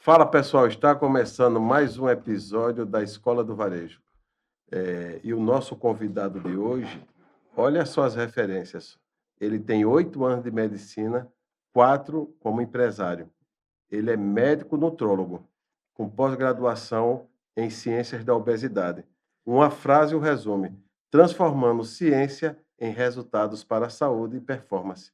Fala pessoal, está começando mais um episódio da Escola do Varejo. E o nosso convidado de hoje, olha só as referências. Ele tem 8 anos de medicina, 4 como empresário. Ele é médico nutrólogo, com pós-graduação em ciências da obesidade. Uma frase o resume: transformando ciência em resultados para a saúde e performance.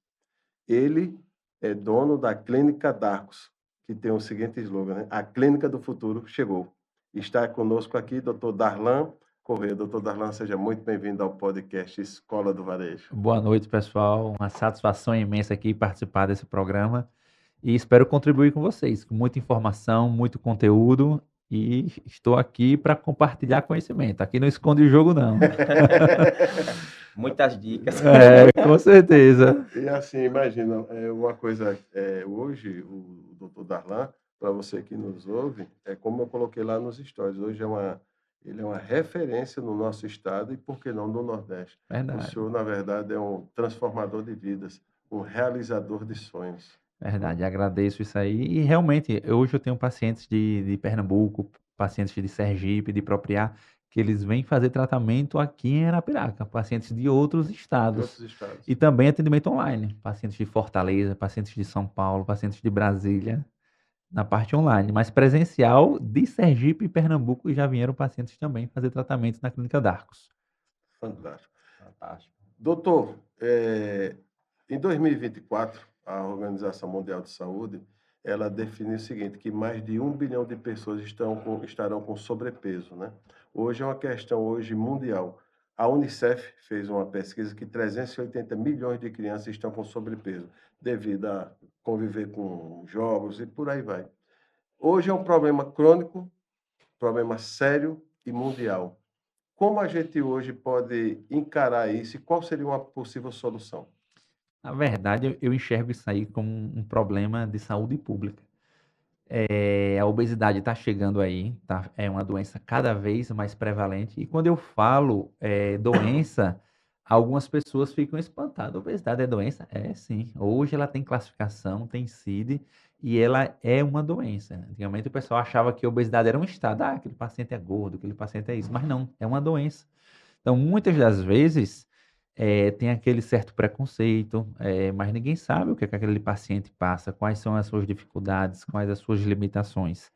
Ele é dono da Clínica Darcos, que tem o seguinte slogan, né? A Clínica do Futuro chegou. Está conosco aqui Dr. Darlan Corrêa. Dr. Darlan, seja muito bem-vindo ao podcast Escola do Varejo. Boa noite, pessoal. Uma satisfação imensa aqui participar desse programa e espero contribuir com vocês, com muita informação, muito conteúdo e estou aqui para compartilhar conhecimento. Aqui não esconde o jogo, não. Muitas dicas. Com certeza. E assim, imagina, uma coisa, hoje o Dr. Darlan, para você que nos ouve, é como eu coloquei lá nos stories, hoje ele é uma referência no nosso estado e, por que não, no Nordeste. O Verdade, senhor, na verdade, é um transformador de vidas, um realizador de sonhos. verdade. Agradeço isso aí. E realmente, hoje eu tenho pacientes de Pernambuco, pacientes de Sergipe, de Propriá, que eles vêm fazer tratamento aqui em Arapiraca, pacientes de outros De estados. outros estados. E também atendimento online, pacientes de Fortaleza, pacientes de São Paulo, pacientes de Brasília, na parte online, mas presencial de Sergipe e Pernambuco já vieram pacientes também fazer tratamento na Clínica Darcos. Fantástico. Fantástico. Doutor, em 2024, a Organização Mundial de Saúde, ela definiu o seguinte, que mais de 1 bilhão de pessoas estarão com sobrepeso, né? Hoje é uma questão mundial. A Unicef fez uma pesquisa que 380 milhões de crianças estão com sobrepeso, devido a conviver com jogos e por aí vai. Hoje é um problema crônico, problema sério e mundial. Como a gente hoje pode encarar isso e qual seria uma possível solução? Na verdade, eu enxergo isso aí como um problema de saúde pública. A obesidade está chegando aí, tá? É uma doença cada vez mais prevalente. E quando eu falo doença, algumas pessoas ficam espantadas. Obesidade é doença? É sim. Hoje ela tem classificação, tem CID e ela é uma doença. Antigamente o pessoal achava que a obesidade era um estado. Ah, aquele paciente é gordo, aquele paciente é isso. Mas não, é uma doença. Então, muitas das vezes, tem aquele certo preconceito, mas ninguém sabe o que é que aquele paciente passa, quais são as suas dificuldades, quais as suas limitações.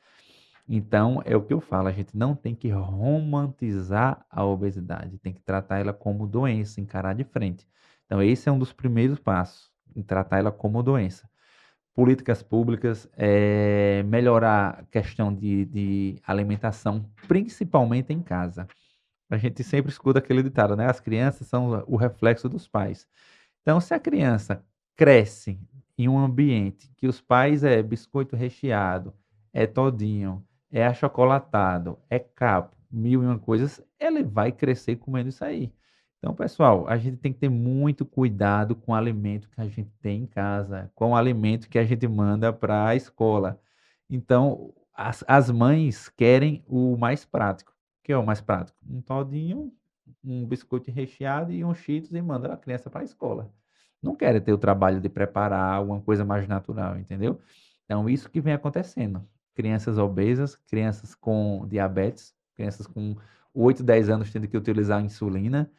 Então, é o que eu falo, a gente não tem que romantizar a obesidade, tem que tratar ela como doença, encarar de frente. Então, esse é um dos primeiros passos, em tratar ela como doença. Políticas públicas, melhorar a questão de alimentação, principalmente em casa. A gente sempre escuta aquele ditado, né? As crianças são o reflexo dos pais. Então, se a criança cresce em um ambiente que os pais é biscoito recheado, é todinho, é achocolatado, é capo, mil e uma coisas, ela vai crescer comendo isso aí. Então, pessoal, a gente tem que ter muito cuidado com o alimento que a gente tem em casa, com o alimento que a gente manda para a escola. Então, as mães querem o mais prático. O que é o mais prático? Um todinho, um biscoito recheado e um Cheetos e manda a criança para a escola. Não querem ter o trabalho de preparar alguma coisa mais natural, entendeu? Então, isso que vem acontecendo. Crianças obesas, crianças com diabetes, crianças com 8, 10 anos tendo que utilizar insulina.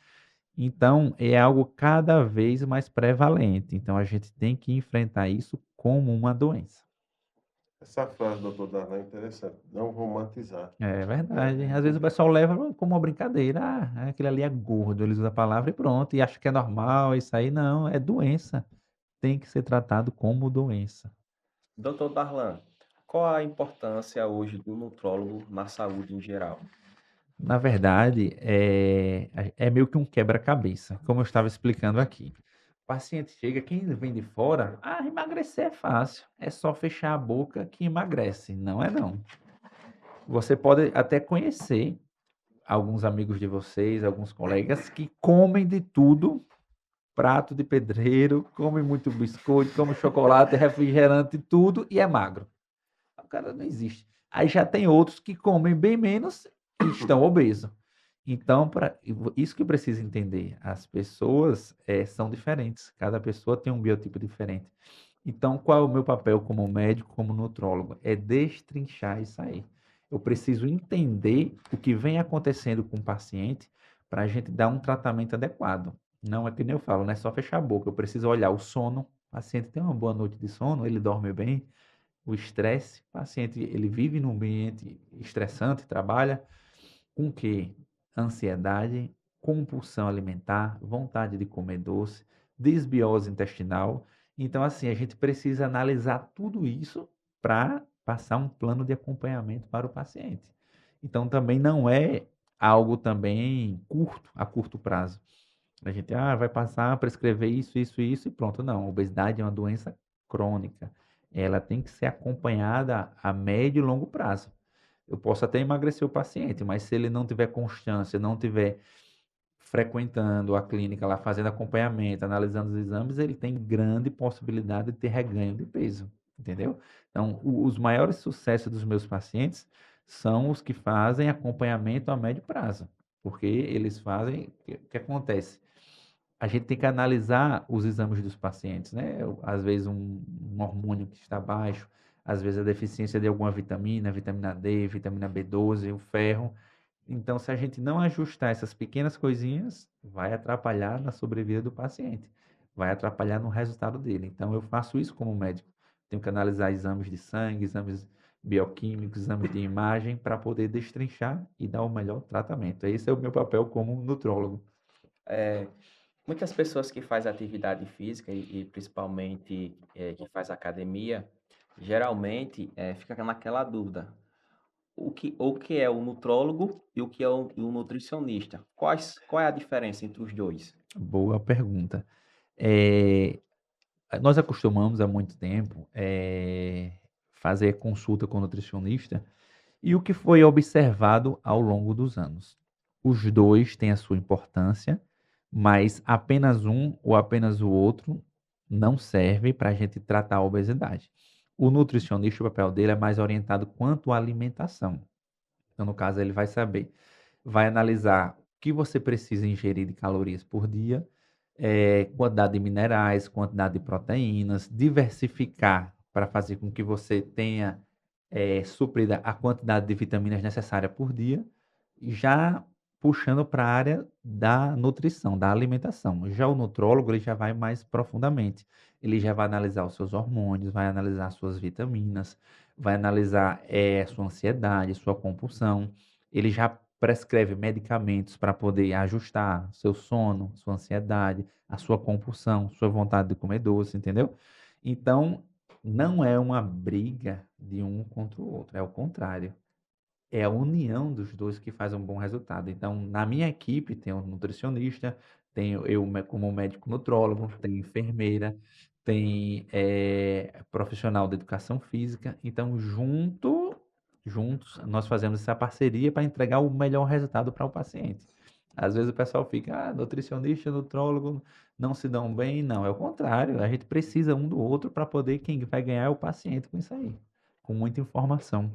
Então, é algo cada vez mais prevalente. Então, a gente tem que enfrentar isso como uma doença. Essa frase, doutor Darlan, é interessante. Não romantizar. É verdade. Às vezes o pessoal leva como uma brincadeira. Ah, aquele ali é gordo. Eles usam a palavra e pronto. E acha que é normal. Isso aí não, é doença. Tem que ser tratado como doença. Doutor Darlan, qual a importância hoje do nutrólogo na saúde em geral? Na verdade, é meio que um quebra-cabeça, como eu estava explicando aqui. O paciente chega, quem vem de fora, emagrecer é fácil. É só fechar a boca que emagrece. Não é não. Você pode até conhecer alguns amigos de vocês, alguns colegas que comem de tudo, prato de pedreiro, come muito biscoito, come chocolate, refrigerante, tudo e é magro. O cara não existe. Aí já tem outros que comem bem menos e estão obesos. Então, isso que precisa entender, as pessoas são diferentes, cada pessoa tem um biotipo diferente. Então, qual é o meu papel como médico, como nutrólogo? É destrinchar isso aí. Eu preciso entender o que vem acontecendo com o paciente para a gente dar um tratamento adequado. Não é que nem eu falo, não é só fechar a boca. Eu preciso olhar o sono. O paciente tem uma boa noite de sono, ele dorme bem. O estresse, o paciente ele vive num ambiente estressante, trabalha com que ansiedade, compulsão alimentar, vontade de comer doce, desbiose intestinal. Então, assim, a gente precisa analisar tudo isso para passar um plano de acompanhamento para o paciente. Então, também não é algo também curto, a curto prazo. A gente, vai passar, prescrever isso e pronto. Não, a obesidade é uma doença crônica. Ela tem que ser acompanhada a médio e longo prazo. Eu posso até emagrecer o paciente, mas se ele não tiver constância, não tiver frequentando a clínica lá, fazendo acompanhamento, analisando os exames, ele tem grande possibilidade de ter reganho de peso, entendeu? Então, os maiores sucessos dos meus pacientes são os que fazem acompanhamento a médio prazo, porque eles fazem, o que acontece? A gente tem que analisar os exames dos pacientes, né? Às vezes um hormônio que está baixo, às vezes a deficiência de alguma vitamina, vitamina D, vitamina B12, o ferro. Então, se a gente não ajustar essas pequenas coisinhas, vai atrapalhar na sobrevida do paciente, vai atrapalhar no resultado dele. Então, eu faço isso como médico. Tenho que analisar exames de sangue, exames bioquímicos, exames de imagem, para poder destrinchar e dar o melhor tratamento. Esse é o meu papel como nutrólogo. É, muitas pessoas que fazem atividade física e principalmente que faz academia, geralmente fica naquela dúvida. O que é o nutrólogo e o que é o nutricionista? Qual é a diferença entre os dois? Boa pergunta. Eh, Nós acostumamos há muito tempo fazer consulta com o nutricionista e o que foi observado ao longo dos anos. Os dois têm a sua importância, mas apenas um ou apenas o outro não serve para a gente tratar a obesidade. O nutricionista, o papel dele é mais orientado quanto à alimentação. Então, no caso, ele vai saber, vai analisar o que você precisa ingerir de calorias por dia, quantidade de minerais, quantidade de proteínas, diversificar para fazer com que você tenha suprida a quantidade de vitaminas necessária por dia, já puxando para a área da nutrição, da alimentação. Já o nutrólogo, ele já vai mais profundamente. Ele já vai analisar os seus hormônios, vai analisar suas vitaminas, vai analisar sua ansiedade, sua compulsão. Ele já prescreve medicamentos para poder ajustar seu sono, sua ansiedade, a sua compulsão, sua vontade de comer doce, entendeu? Então, não é uma briga de um contra o outro, é o contrário. É a união dos dois que faz um bom resultado. Então, na minha equipe tem um nutricionista, tenho eu como médico nutrólogo, tem enfermeira, tem profissional de educação física. Então, juntos, nós fazemos essa parceria para entregar o melhor resultado para o paciente. Às vezes o pessoal fica, nutricionista, nutrólogo não se dão bem. Não, é o contrário. A gente precisa um do outro para poder, quem vai ganhar é o paciente com isso aí, com muita informação.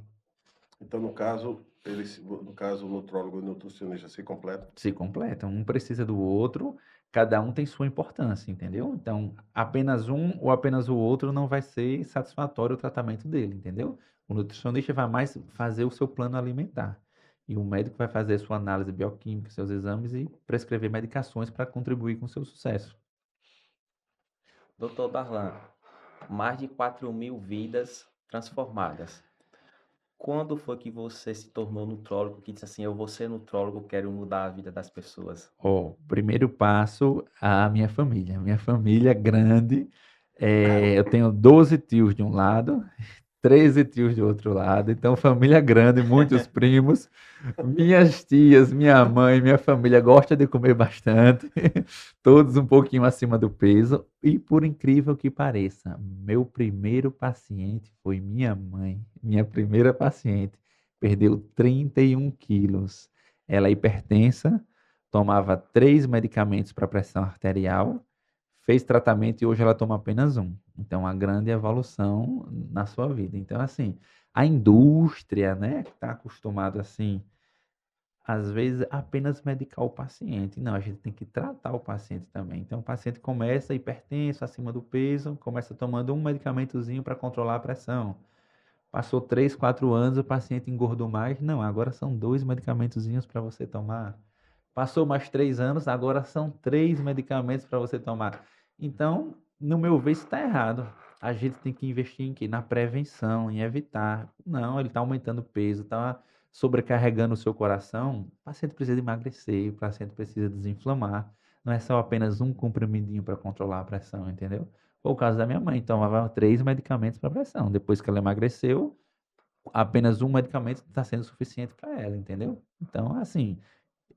Então, no caso, o nutrólogo e o nutricionista se completam. Se completam, um precisa do outro, cada um tem sua importância, entendeu? Então, apenas um ou apenas o outro não vai ser satisfatório o tratamento dele, entendeu? O nutricionista vai mais fazer o seu plano alimentar. E o médico vai fazer sua análise bioquímica, seus exames e prescrever medicações para contribuir com o seu sucesso. Doutor Darlan, mais de 4.000 vidas transformadas. Quando foi que você se tornou nutrólogo, que disse assim, eu vou ser nutrólogo, quero mudar a vida das pessoas? Ó, primeiro passo, a minha família. Minha família é grande. Eu tenho 12 tios de um lado, 13 tios do outro lado, então família grande, muitos primos. Minhas tias, minha mãe, minha família gosta de comer bastante, todos um pouquinho acima do peso. E por incrível que pareça, meu primeiro paciente foi minha mãe, minha primeira paciente, perdeu 31 quilos. Ela é hipertensa, tomava 3 medicamentos para pressão arterial, fez tratamento e hoje ela toma apenas um. Então, uma grande evolução na sua vida. Então, assim, a indústria, né, que está acostumado assim às vezes, apenas medicar o paciente. Não, a gente tem que tratar o paciente também. Então, o paciente começa hipertenso, acima do peso, começa tomando um medicamentozinho para controlar a pressão. Passou 3, 4 anos, o paciente engordou mais. Não, agora são 2 medicamentozinhos para você tomar. Passou mais 3 anos, agora são 3 medicamentos para você tomar. Então, no meu ver, isso está errado. A gente tem que investir em quê? Na prevenção, em evitar. Não, ele está aumentando o peso, está sobrecarregando o seu coração. O paciente precisa emagrecer, o paciente precisa desinflamar. Não é só apenas um comprimidinho para controlar a pressão, entendeu? Foi o caso da minha mãe, tomava 3 medicamentos para pressão. Depois que ela emagreceu, apenas um medicamento está sendo suficiente para ela, entendeu? Então, assim,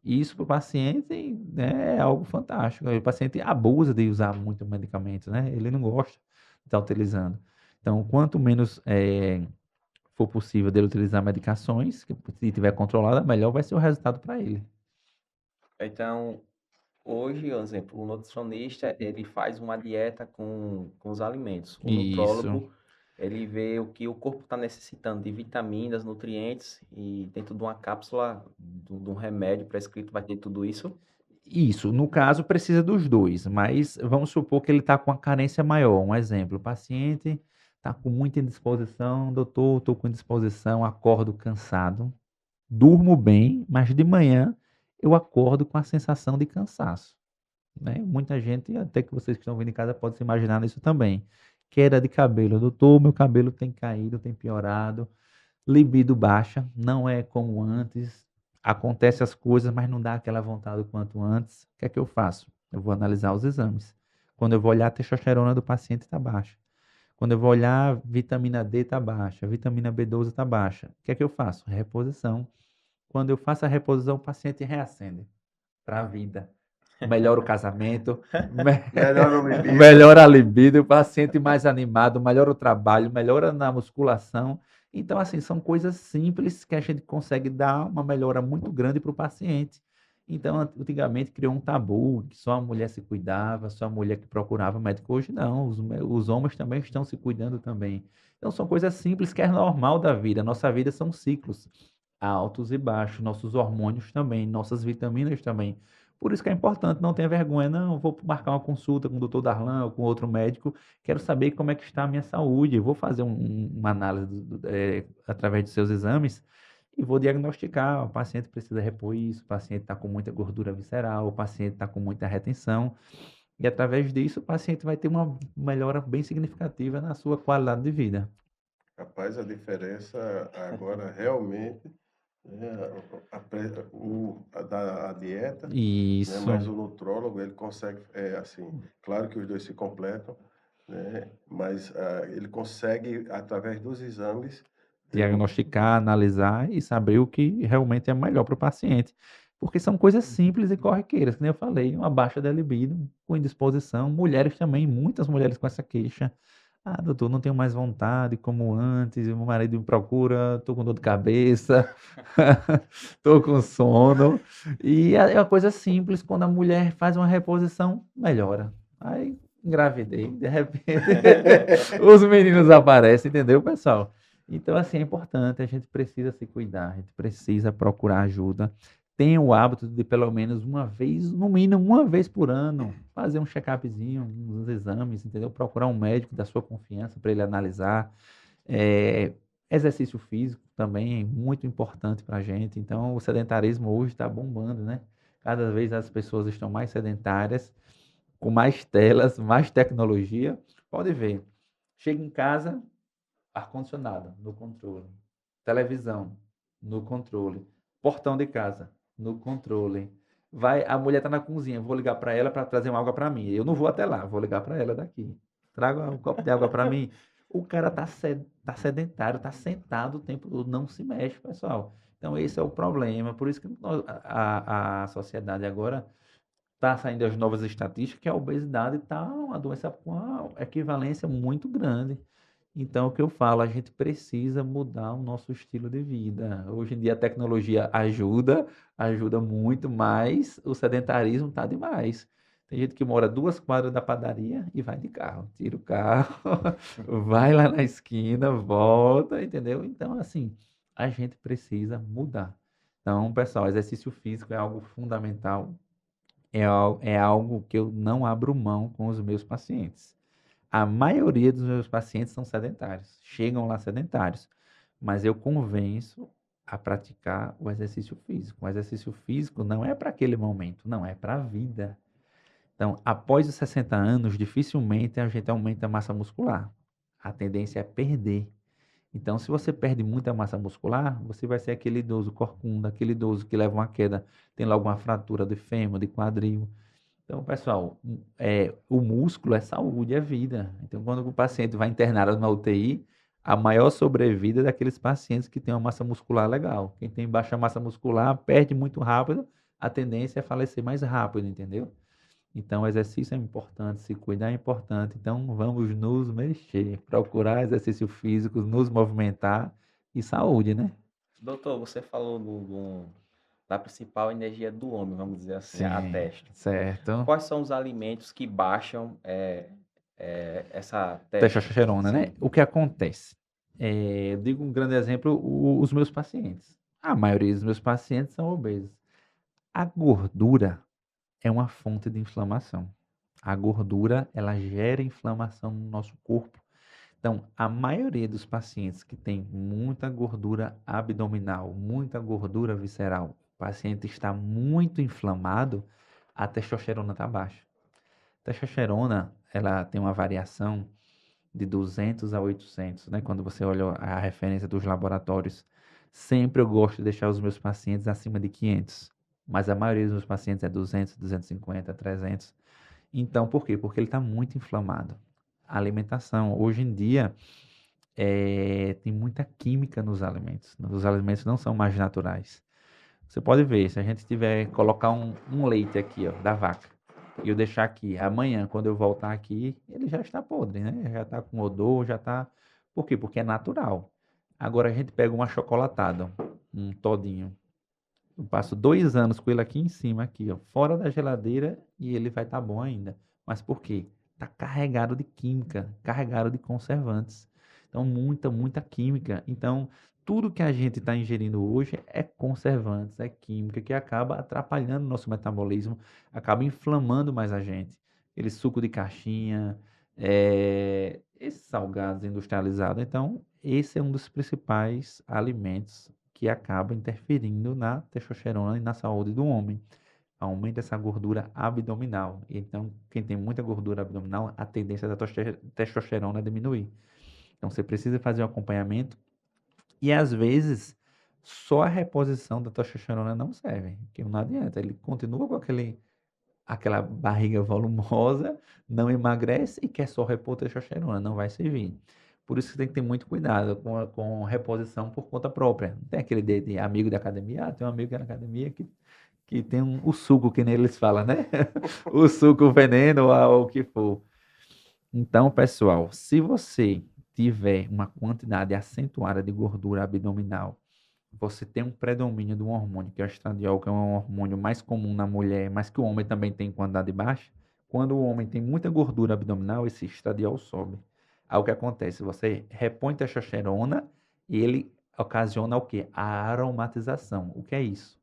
isso para o paciente, né, é algo fantástico. O paciente abusa de usar muito medicamento, né? Ele não gosta de estar utilizando. Então, quanto menos for possível dele utilizar medicações, que se tiver controlada, melhor vai ser o resultado para ele. Então, hoje, por exemplo, o nutricionista, ele faz uma dieta com os alimentos. O Isso. nutrólogo, ele vê o que o corpo está necessitando de vitaminas, nutrientes, e dentro de uma cápsula, de um remédio prescrito, vai ter tudo isso. Isso, no caso, precisa dos dois, mas vamos supor que ele está com uma carência maior. Um exemplo, o paciente está com muita indisposição, doutor, estou com indisposição, acordo cansado, durmo bem, mas de manhã eu acordo com a sensação de cansaço, né? Muita gente, até que vocês que estão vindo em casa, podem se imaginar nisso também. Queda de cabelo, doutor, meu cabelo tem caído, tem piorado, libido baixa, não é como antes. Acontece as coisas, mas não dá aquela vontade quanto antes. O que é que eu faço? Eu vou analisar os exames. Quando eu vou olhar, a testosterona do paciente está baixa. Quando eu vou olhar, a vitamina D está baixa, a vitamina B12 está baixa. O que é que eu faço? Reposição. Quando eu faço a reposição, o paciente reacende para a vida. Melhora o casamento, Melhora o libido. melhora a libido, o paciente mais animado, melhora o trabalho, melhora na musculação. Então, assim, são coisas simples que a gente consegue dar uma melhora muito grande para o paciente. Então, antigamente criou um tabu, que só a mulher se cuidava, só a mulher que procurava médico. Hoje não, os homens também estão se cuidando também. Então, são coisas simples que é normal da vida. Nossa vida são ciclos, altos e baixos, nossos hormônios também, nossas vitaminas também. Por isso que é importante, não tenha vergonha, não, vou marcar uma consulta com o doutor Darlan ou com outro médico, quero saber como é que está a minha saúde, vou fazer uma análise através dos seus exames e vou diagnosticar, o paciente precisa repor isso, o paciente está com muita gordura visceral, o paciente está com muita retenção, e através disso o paciente vai ter uma melhora bem significativa na sua qualidade de vida. Rapaz, a diferença agora realmente a dieta, né? Isso. Mas o nutrólogo, ele consegue, assim, claro que os dois se completam, né? Mas ele consegue, através dos exames, Diagnosticar, analisar e saber o que realmente é melhor para o paciente. Porque são coisas simples e corriqueiras, que nem eu falei, uma baixa da libido, com indisposição, mulheres também, muitas mulheres com essa queixa. Ah, doutor, não tenho mais vontade como antes, meu marido me procura, estou com dor de cabeça, estou com sono. E é uma coisa simples, quando a mulher faz uma reposição, melhora. Aí engravidei, de repente os meninos aparecem, entendeu, pessoal? Então, assim, é importante, a gente precisa se cuidar, a gente precisa procurar ajuda. Tenha o hábito de, pelo menos uma vez, no mínimo uma vez por ano, fazer um check-upzinho, uns exames, entendeu? Procurar um médico da sua confiança para ele analisar. É, exercício físico também é muito importante para a gente. Então, o sedentarismo hoje está bombando, né? Cada vez as pessoas estão mais sedentárias, com mais telas, mais tecnologia. Pode ver. Chega em casa, ar-condicionado no controle, televisão no controle, portão de casa no controle. Vai, a mulher está na cozinha, vou ligar para ela para trazer uma água para mim. Eu não vou até lá, vou ligar para ela daqui. Traga um copo de água para mim. O cara tá sedentário, tá sentado o tempo todo, não se mexe, pessoal. Então esse é o problema. Por isso que a sociedade agora está saindo as novas estatísticas que a obesidade está uma doença com uma equivalência muito grande. Então, o que eu falo, a gente precisa mudar o nosso estilo de vida. Hoje em dia a tecnologia ajuda muito, mas o sedentarismo está demais. Tem gente que mora 2 quadras da padaria e vai de carro. Tira o carro, vai lá na esquina, volta, entendeu? Então, assim, a gente precisa mudar. Então, pessoal, exercício físico é algo fundamental, é algo que eu não abro mão com os meus pacientes. A maioria dos meus pacientes são sedentários, chegam lá sedentários, mas eu convenço a praticar o exercício físico. O exercício físico não é para aquele momento, não, é para a vida. Então, após os 60 anos, dificilmente a gente aumenta a massa muscular. A tendência é perder. Então, se você perde muita massa muscular, você vai ser aquele idoso corcunda, aquele idoso que leva uma queda, tem logo uma fratura de fêmur, de quadril. Então, pessoal, o músculo é saúde, é vida. Então, quando o paciente vai internado na UTI, a maior sobrevida é daqueles pacientes que têm uma massa muscular legal. Quem tem baixa massa muscular perde muito rápido, a tendência é falecer mais rápido, entendeu? Então, o exercício é importante, se cuidar é importante. Então, vamos nos mexer, procurar exercício físico, nos movimentar e saúde, né? Doutor, você falou da principal energia do homem, vamos dizer assim, a Sim, testa. certo. Quais são os alimentos que baixam essa testa? Testosterona, né? Sim. O que acontece? Eu digo um grande exemplo, os meus pacientes. A maioria dos meus pacientes são obesos. A gordura é uma fonte de inflamação. A gordura, ela gera inflamação no nosso corpo. Então, a maioria dos pacientes que tem muita gordura abdominal, muita gordura visceral, o paciente está muito inflamado, a testosterona está baixa. A testosterona, ela tem uma variação de 200 a 800, né? Quando você olha a referência dos laboratórios, sempre eu gosto de deixar os meus pacientes acima de 500, mas a maioria dos meus pacientes é 200, 250, 300. Então, por quê? Porque ele está muito inflamado. A alimentação, hoje em dia, tem muita química nos alimentos. Os alimentos não são mais naturais. Você pode ver, se a gente tiver, colocar um leite aqui, ó, da vaca, e eu deixar aqui, amanhã, quando eu voltar aqui, ele já está podre, né? Já está com odor, já está... Por quê? Porque é natural. Agora a gente pega um achocolatado, um todinho. Eu passo 2 anos com ele aqui em cima, aqui, ó, fora da geladeira, e ele vai estar bom ainda. Mas por quê? Está carregado de química, carregado de conservantes. Então, muita química. Então, tudo que a gente está ingerindo hoje é conservantes, é química que acaba atrapalhando o nosso metabolismo, acaba inflamando mais a gente. Aquele suco de caixinha, esses salgados industrializados. Então, esse é um dos principais alimentos que acaba interferindo na testosterona e na saúde do homem. Aumenta essa gordura abdominal. Então, quem tem muita gordura abdominal, a tendência da testosterona é diminuir. Então, você precisa fazer um acompanhamento e, às vezes, só a reposição da testosterona não serve, porque não adianta. Ele continua com aquela barriga volumosa, não emagrece e quer só repor testosterona, não vai servir. Por isso que tem que ter muito cuidado com reposição por conta própria. Não tem aquele de amigo da academia, tem um amigo na academia que tem o suco que neles fala, né? O suco, o veneno, ou o que for. Então, pessoal, se você tiver uma quantidade acentuada de gordura abdominal, você tem um predomínio de um hormônio, que é o estradiol, que é um hormônio mais comum na mulher, mas que o homem também tem em quantidade baixa. Quando o homem tem muita gordura abdominal, esse estradiol sobe. Aí o que acontece? Você repõe testosterona e ele ocasiona o quê? A aromatização. O que é isso?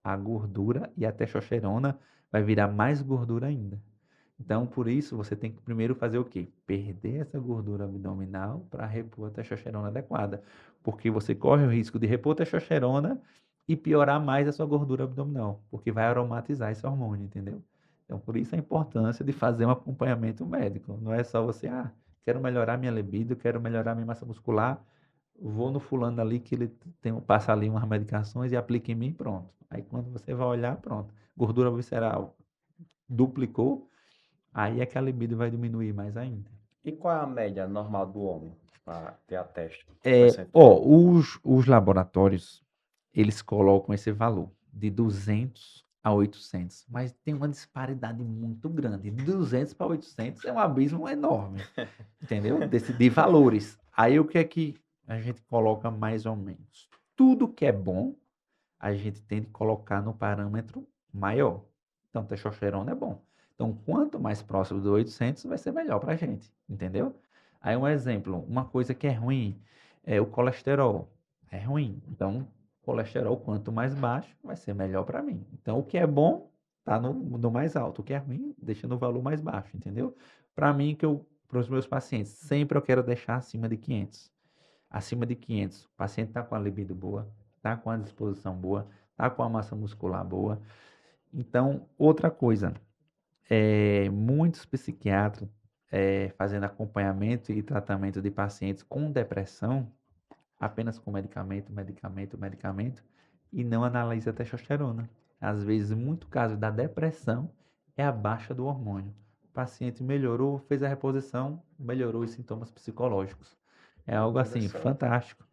A gordura e a testosterona vai virar mais gordura ainda. Então, por isso, você tem que primeiro fazer o quê? Perder essa gordura abdominal para repor a testosterona adequada. Porque você corre o risco de repor testosterona e piorar mais a sua gordura abdominal, porque vai aromatizar esse hormônio, entendeu? Então, por isso a importância de fazer um acompanhamento médico. Não é só você, quero melhorar minha libido, quero melhorar minha massa muscular, vou no fulano ali que ele passa ali umas medicações e aplica em mim e pronto. Aí quando você vai olhar, pronto. Gordura visceral duplicou, aí é que a libido vai diminuir mais ainda. E qual é a média normal do homem para ter a testa? Os laboratórios, eles colocam esse valor de 200 a 800, mas tem uma disparidade muito grande. De 200 para 800 é um abismo enorme, entendeu? De valores. Aí o que é que a gente coloca mais ou menos? Tudo que é bom, a gente tem que colocar no parâmetro maior. Então, testosterona é bom. Então, quanto mais próximo do 800, vai ser melhor para a gente, entendeu? Aí, um exemplo, uma coisa que é ruim é o colesterol. É ruim. Então, colesterol, quanto mais baixo, vai ser melhor para mim. Então, o que é bom tá no mais alto, o que é ruim, deixa no valor mais baixo, entendeu? Para mim, para os meus pacientes, sempre eu quero deixar acima de 500. Acima de 500, o paciente está com a libido boa, está com a disposição boa, está com a massa muscular boa. Então, outra coisa, muitos psiquiatras fazendo acompanhamento e tratamento de pacientes com depressão, apenas com medicamento, e não analisa a testosterona. Às vezes, muito caso da depressão é a baixa do hormônio. O paciente melhorou, fez a reposição, melhorou os sintomas psicológicos. É algo assim, Interessante. fantástico.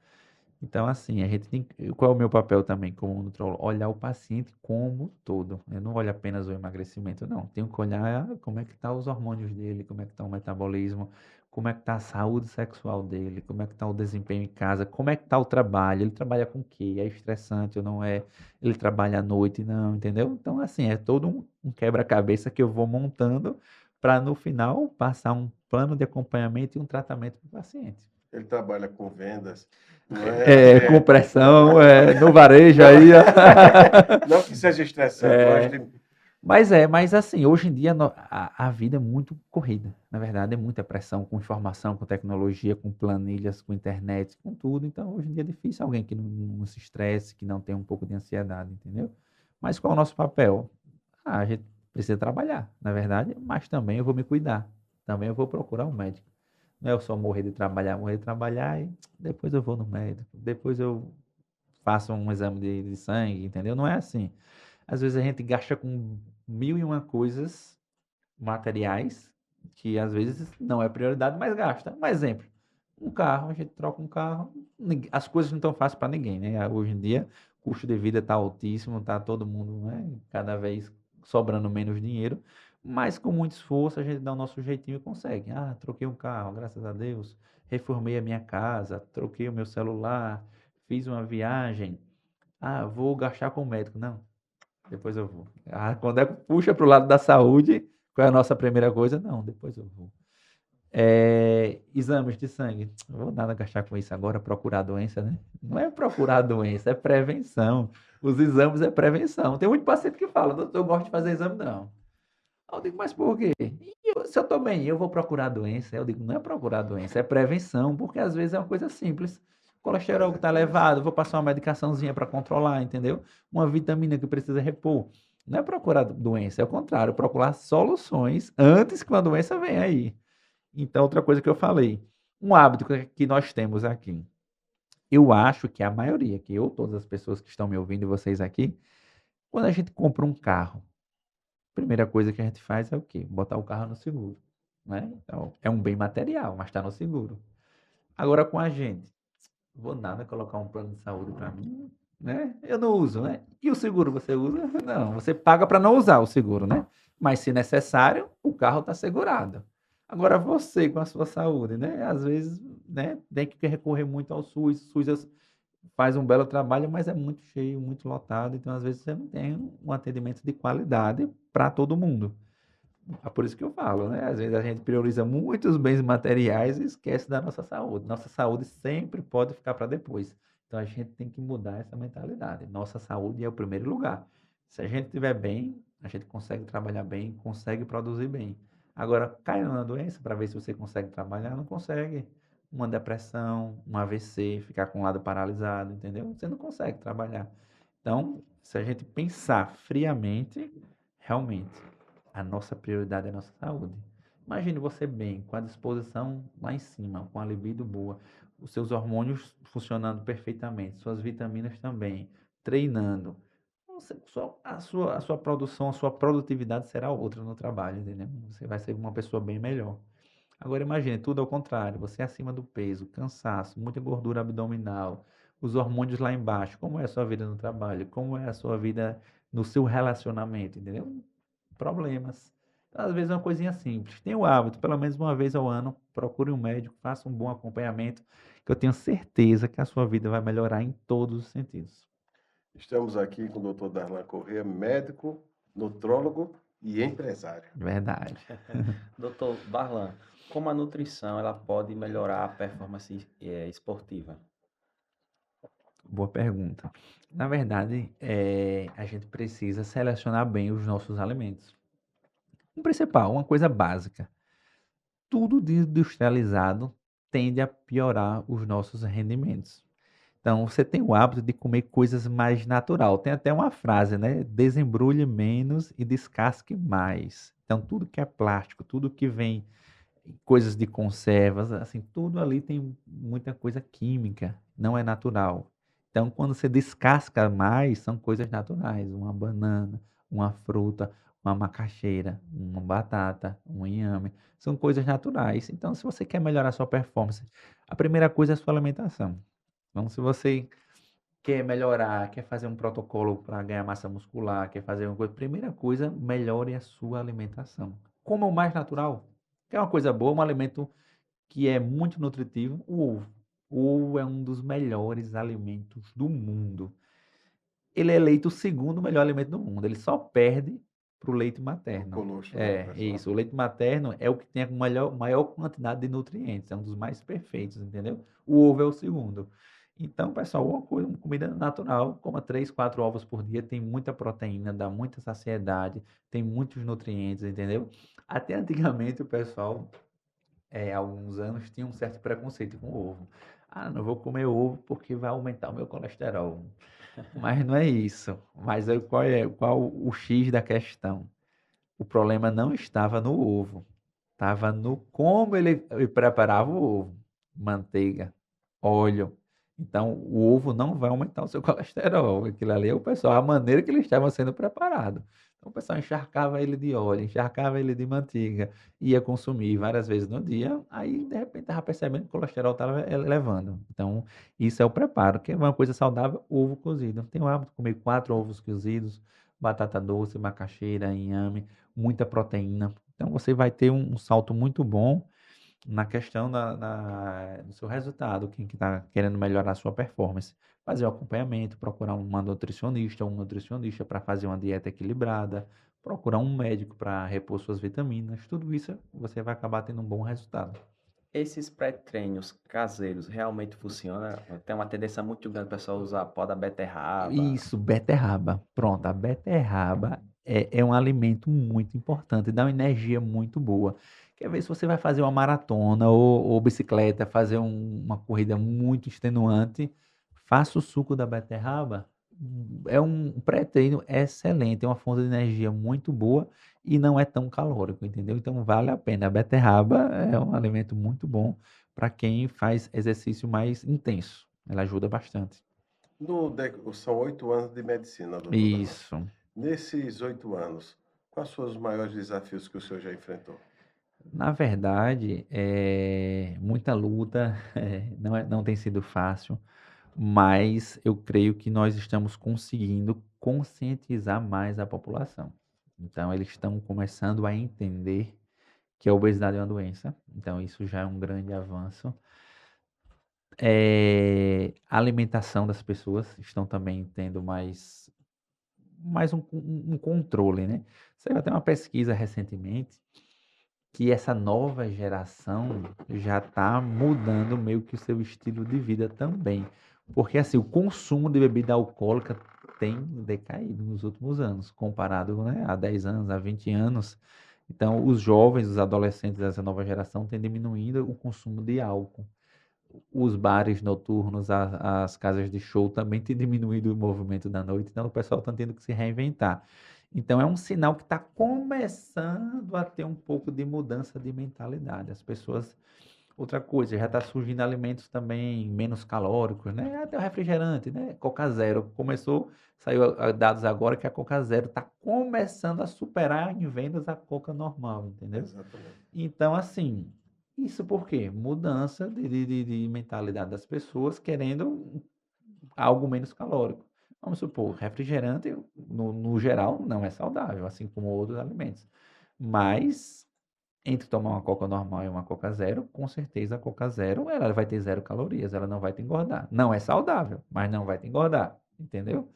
Então, assim, a gente tem. Qual é o meu papel também como nutrólogo? Olhar o paciente como todo. Eu não olho apenas o emagrecimento, não. Tenho que olhar como é que estão os hormônios dele, como é que está o metabolismo, como é que está a saúde sexual dele, como é que está o desempenho em casa, como é que está o trabalho, ele trabalha com o quê? É estressante ou não é? Ele trabalha à noite, não, entendeu? Então, assim, é todo um quebra-cabeça que eu vou montando para, no final, passar um plano de acompanhamento e um tratamento para o paciente. Ele trabalha com vendas, não é? Com pressão, no varejo Não, aí. não que seja estressante, Mas assim, hoje em dia a vida é muito corrida. Na verdade, é muita pressão com informação, com tecnologia, com planilhas, com internet, com tudo. Então, hoje em dia é difícil alguém que não se estresse, que não tenha um pouco de ansiedade, entendeu? Mas qual é o nosso papel? A gente precisa trabalhar, na verdade, mas também eu vou me cuidar. Também eu vou procurar um médico. Não é eu só morrer de trabalhar e depois eu vou no médico. Depois eu faço um exame de sangue, entendeu? Não é assim. Às vezes a gente gasta com mil e uma coisas materiais que às vezes não é prioridade, mas gasta. Um exemplo, um carro, a gente troca um carro, as coisas não estão fáceis para ninguém, né? Hoje em dia, o custo de vida está altíssimo, está todo mundo, né, cada vez sobrando menos dinheiro, mas com muito esforço a gente dá o nosso jeitinho e consegue. Ah, troquei um carro, graças a Deus, reformei a minha casa, troquei o meu celular, fiz uma viagem. Ah, vou gastar com o médico. Não, depois eu vou. Ah, quando puxa para o lado da saúde, qual é a nossa primeira coisa? Não, depois eu vou. Exames de sangue. Não vou nada gastar com isso agora, procurar doença, né? Não é procurar doença, é prevenção. Os exames é prevenção. Tem muito paciente que fala, doutor, eu gosto de fazer exame, não. Eu digo, mas por quê? Se eu estou bem, eu vou procurar doença. Eu digo, não é procurar doença, é prevenção, porque às vezes é uma coisa simples. O colesterol que está elevado, vou passar uma medicaçãozinha para controlar, entendeu? Uma vitamina que precisa repor. Não é procurar doença, é o contrário, procurar soluções antes que uma doença venha aí. Então, outra coisa que eu falei, um hábito que nós temos aqui. Eu acho que a maioria, que eu, todas as pessoas que estão me ouvindo e vocês aqui, quando a gente compra um carro, primeira coisa que a gente faz é o quê? Botar o carro no seguro, né? Então, é um bem material, mas está no seguro. Agora, com a gente, vou nada colocar um plano de saúde para mim, né? Eu não uso, né? E o seguro você usa? Não, você paga para não usar o seguro, né? Mas se necessário, o carro está segurado. Agora, você com a sua saúde, né? Às vezes, né? Tem que recorrer muito ao SUS. O SUS faz um belo trabalho, mas é muito cheio, muito lotado. Então, às vezes, você não tem um atendimento de qualidade para todo mundo. É por isso que eu falo, né? Às vezes a gente prioriza muitos bens materiais e esquece da nossa saúde. Nossa saúde sempre pode ficar para depois. Então, a gente tem que mudar essa mentalidade. Nossa saúde é o primeiro lugar. Se a gente estiver bem, a gente consegue trabalhar bem, consegue produzir bem. Agora, cai numa doença para ver se você consegue trabalhar, não consegue. Uma depressão, um AVC, ficar com o lado paralisado, entendeu? Você não consegue trabalhar. Então, se a gente pensar friamente, realmente, a nossa prioridade é a nossa saúde. Imagine você bem, com a disposição lá em cima, com a libido boa, os seus hormônios funcionando perfeitamente, suas vitaminas também, treinando. A sua produção, a sua produtividade será outra no trabalho, entendeu? Você vai ser uma pessoa bem melhor. Agora imagine, tudo ao contrário, você é acima do peso, cansaço, muita gordura abdominal, os hormônios lá embaixo. Como é a sua vida no trabalho? Como é a sua vida no seu relacionamento, entendeu? Problemas. Então, às vezes é uma coisinha simples. Tenha o hábito, pelo menos uma vez ao ano, procure um médico, faça um bom acompanhamento, que eu tenho certeza que a sua vida vai melhorar em todos os sentidos. Estamos aqui com o doutor Darlan Corrêa, médico, nutrólogo e empresário. Verdade. Doutor Darlan, como a nutrição ela pode melhorar a performance esportiva? Boa pergunta. Na verdade, a gente precisa selecionar bem os nossos alimentos. O principal, uma coisa básica. Tudo de industrializado tende a piorar os nossos rendimentos. Então, você tem o hábito de comer coisas mais natural. Tem até uma frase, né? Desembrulhe menos e descasque mais. Então, tudo que é plástico, tudo que vem coisas de conservas, assim, tudo ali tem muita coisa química, não é natural. Então, quando você descasca mais, são coisas naturais, uma banana, uma fruta, uma macaxeira, uma batata, um inhame, são coisas naturais. Então, se você quer melhorar a sua performance, a primeira coisa é a sua alimentação. Então, se você quer melhorar, quer fazer um protocolo para ganhar massa muscular, quer fazer uma coisa, primeira coisa, melhore a sua alimentação. Como é o mais natural? Que é uma coisa boa, um alimento que é muito nutritivo, o ovo. O ovo é um dos melhores alimentos do mundo. Ele é eleito o segundo melhor alimento do mundo. Ele só perde para o leite O materno. colostro, né, É, pessoal? isso. O leite materno é o que tem a maior quantidade de nutrientes. É um dos mais perfeitos, entendeu? O ovo é o segundo. Então, pessoal, uma comida natural, coma 3, 4 ovos por dia, tem muita proteína, dá muita saciedade, tem muitos nutrientes, entendeu? Até antigamente o pessoal há alguns anos, tinha um certo preconceito com o ovo. Ah, não vou comer ovo porque vai aumentar o meu colesterol. Mas não é isso. Mas aí qual o X da questão? O problema não estava no ovo, estava no como ele preparava o ovo. Manteiga, óleo. Então, o ovo não vai aumentar o seu colesterol. Aquilo ali é o pessoal, a maneira que ele estava sendo preparado. Então, o pessoal encharcava ele de óleo, encharcava ele de manteiga, ia consumir várias vezes no dia, aí, de repente, estava percebendo que o colesterol estava elevando. Então, isso é o preparo, que é uma coisa saudável, ovo cozido. Tem o hábito de comer 4 ovos cozidos, batata doce, macaxeira, inhame, muita proteína. Então, você vai ter um salto muito bom na questão do seu resultado, quem que está querendo melhorar a sua performance. Fazer o acompanhamento, procurar uma nutricionista, um nutricionista para fazer uma dieta equilibrada, procurar um médico para repor suas vitaminas, tudo isso você vai acabar tendo um bom resultado. Esses pré-treinos caseiros realmente funcionam? Tem uma tendência muito grande o pessoal usar pó da beterraba. Isso, beterraba. Pronto, a beterraba é um alimento muito importante, dá uma energia muito boa. Quer ver se você vai fazer uma maratona ou bicicleta, fazer uma corrida muito extenuante, faça o suco da beterraba. É um pré-treino excelente, é uma fonte de energia muito boa e não é tão calórico, entendeu? Então vale a pena. A beterraba é um alimento muito bom para quem faz exercício mais intenso. Ela ajuda bastante. São 8 anos de medicina, doutor Damásio. Isso. Nesses 8 anos, quais foram os maiores desafios que o senhor já enfrentou? Na verdade, muita luta, não tem sido fácil, mas eu creio que nós estamos conseguindo conscientizar mais a população. Então, eles estão começando a entender que a obesidade é uma doença. Então, isso já é um grande avanço. A alimentação das pessoas estão também tendo mais um controle, né? Saiu até uma pesquisa recentemente que essa nova geração já está mudando meio que o seu estilo de vida também. Porque assim, o consumo de bebida alcoólica tem decaído nos últimos anos, comparado, né, há 10 anos, há 20 anos. Então, os jovens, os adolescentes dessa nova geração têm diminuído o consumo de álcool. Os bares noturnos, as casas de show também têm diminuído o movimento da noite, então o pessoal está tendo que se reinventar. Então é um sinal que está começando a ter um pouco de mudança de mentalidade. As pessoas. Outra coisa, já está surgindo alimentos também menos calóricos, né? Até o refrigerante, né? Coca Zero. Saiu dados agora que a Coca Zero está começando a superar em vendas a Coca normal, entendeu? Exatamente. Então, assim, isso por quê? Mudança de mentalidade das pessoas querendo algo menos calórico. Vamos supor, refrigerante, no geral, não é saudável, assim como outros alimentos. Mas, entre tomar uma Coca normal e uma Coca Zero, com certeza a Coca Zero, ela vai ter 0 calorias, ela não vai te engordar. Não é saudável, mas não vai te engordar, entendeu?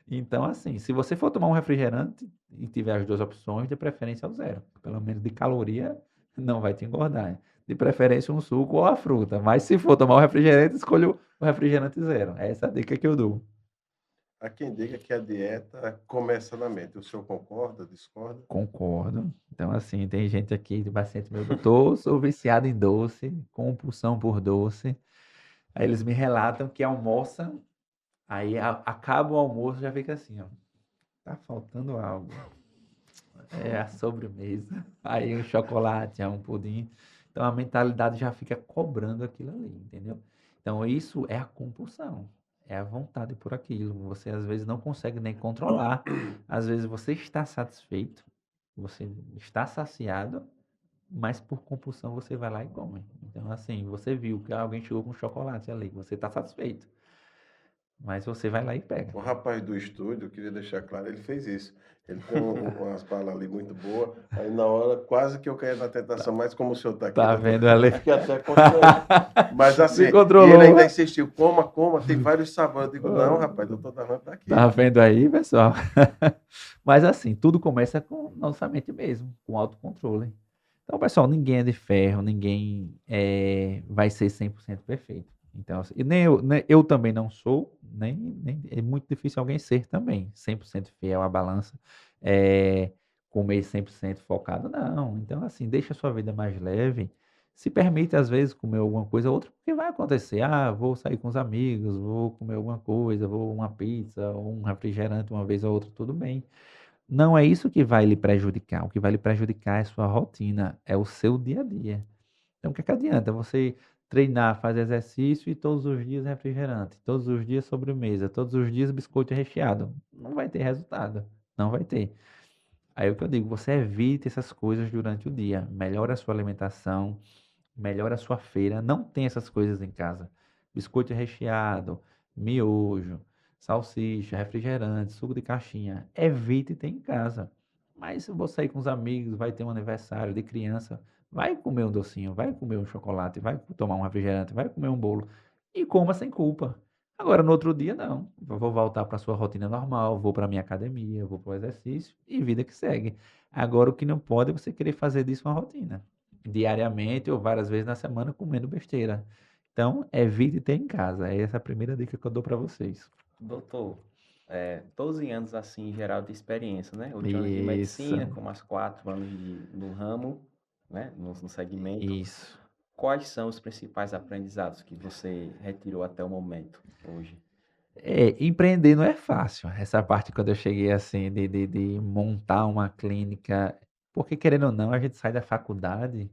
Então, assim, se você for tomar um refrigerante e tiver as duas opções, de preferência ao zero. Pelo menos de caloria, não vai te engordar. de preferência um suco ou a fruta. Mas se for tomar um refrigerante, escolha o refrigerante zero. Essa é a dica que eu dou. Há quem diga que a dieta começa na mente. O senhor concorda, discorda? Concordo. Então, assim, tem gente aqui, de paciente meu, doutor, sou viciado em doce, compulsão por doce. Aí eles me relatam que almoçam, aí acaba o almoço, já fica assim, ó, tá faltando algo. É a sobremesa, aí um chocolate, aí um pudim. Então a mentalidade já fica cobrando aquilo ali, entendeu? Então isso é a compulsão, é a vontade por aquilo. Você às vezes não consegue nem controlar. Às vezes você está satisfeito, você está saciado, mas por compulsão você vai lá e come. Então assim, você viu que alguém chegou com chocolate ali, você está satisfeito, mas você vai lá e pega. O rapaz do estúdio, eu queria deixar claro, ele fez isso. Ele tem umas balas ali muito boas. Aí na hora, quase que eu caí na tentação, mas como o senhor está aqui, Tá doutor, vendo ali? eu fiquei até controlando. Mas assim, Se e controlou, ele ainda né? insistiu, coma, coma, tem vários sabores. Eu digo, não, rapaz, doutor Darlan está aqui. Tá vendo aí, pessoal? Mas assim, tudo começa com nossa mente mesmo, com autocontrole. Então, pessoal, ninguém é de ferro, ninguém vai ser 100% perfeito. Então, assim, e nem eu também não sou, nem é muito difícil alguém ser também, 100% fiel à balança, é, comer 100% focado, não. Então, assim, deixa a sua vida mais leve, se permite, às vezes, comer alguma coisa ou outra, porque vai acontecer. Ah, vou sair com os amigos, vou comer alguma coisa, vou uma pizza, ou um refrigerante uma vez ou outra, tudo bem. Não é isso que vai lhe prejudicar. O que vai lhe prejudicar é a sua rotina, é o seu dia a dia. Então, o que é que adianta você treinar, fazer exercício e todos os dias refrigerante, todos os dias sobremesa, todos os dias biscoito recheado? Não vai ter resultado. Não vai ter. Aí é o que eu digo, você evite essas coisas durante o dia. Melhore a sua alimentação, melhore a sua feira. Não tem essas coisas em casa. Biscoito recheado, miojo, salsicha, refrigerante, suco de caixinha. Evite ter em casa. Mas se você sair com os amigos, vai ter um aniversário de criança, vai comer um docinho, vai comer um chocolate, vai tomar um refrigerante, vai comer um bolo e coma sem culpa. Agora, no outro dia, não. Eu vou voltar para a sua rotina normal, vou para a minha academia, vou para o exercício e vida que segue. Agora, o que não pode é você querer fazer disso uma rotina diariamente ou várias vezes na semana comendo besteira. Então, evite ter em casa. Essa é a primeira dica que eu dou para vocês. Doutor, 12 anos assim, em geral, de experiência, né? 8 anos de Isso, medicina, com mais 4 anos no ramo, né? No segmento. isso. Quais são os principais aprendizados que você retirou até o momento, hoje? Empreender não é fácil. Essa parte quando eu cheguei assim de montar uma clínica, porque querendo ou não, a gente sai da faculdade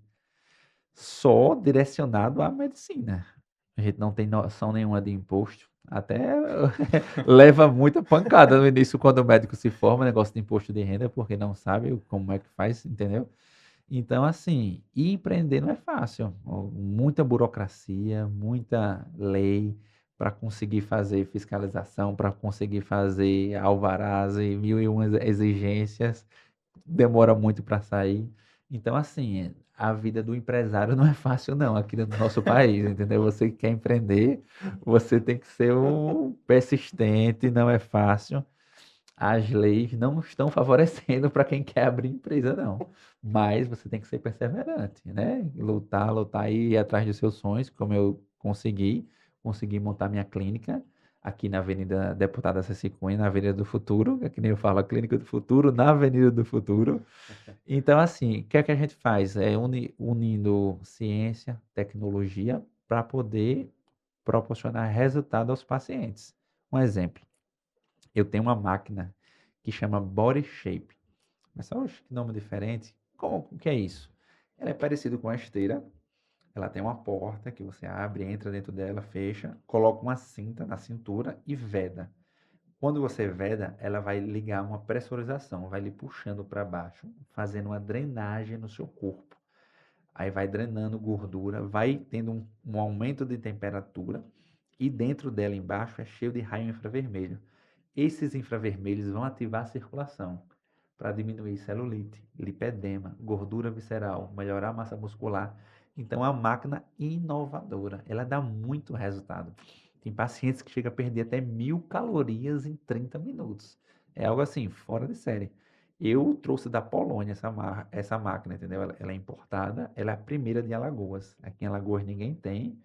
só direcionado à medicina. A gente não tem noção nenhuma de imposto. Até leva muita pancada no início quando o médico se forma, negócio de imposto de renda, porque não sabe como é que faz, entendeu? Então, assim, empreender não é fácil. Muita burocracia, muita lei para conseguir fazer fiscalização, para conseguir fazer alvarás e mil e uma exigências demora muito para sair. Então, assim, a vida do empresário não é fácil, não, aqui no nosso país, entendeu? Você que quer empreender, você tem que ser um persistente, não é fácil. As leis não estão favorecendo para quem quer abrir empresa, não. Mas você tem que ser perseverante, né? Lutar, lutar e ir atrás dos seus sonhos, como eu consegui montar minha clínica aqui na Avenida Deputada Ceci Cunha, na Avenida do Futuro, que é que nem eu falo, a Clínica do Futuro, na Avenida do Futuro. Então, assim, o que é que a gente faz? É unindo ciência, tecnologia, para poder proporcionar resultado aos pacientes. Um exemplo, eu tenho uma máquina que chama Body Shape. Mas só que nome diferente. O que é isso? Ela é parecida com a esteira. Ela tem uma porta que você abre, entra dentro dela, fecha, coloca uma cinta na cintura e veda. Quando você veda, ela vai ligar uma pressurização, vai lhe puxando para baixo, fazendo uma drenagem no seu corpo. Aí vai drenando gordura, vai tendo um aumento de temperatura e dentro dela embaixo é cheio de raio infravermelho. Esses infravermelhos vão ativar a circulação para diminuir celulite, lipedema, gordura visceral, melhorar a massa muscular. Então, é uma máquina inovadora. Ela dá muito resultado. Tem pacientes que chegam a perder até 1.000 calorias em 30 minutos. É algo assim, fora de série. Eu trouxe da Polônia essa máquina, entendeu? Ela é importada, ela é a primeira de Alagoas. Aqui em Alagoas ninguém tem.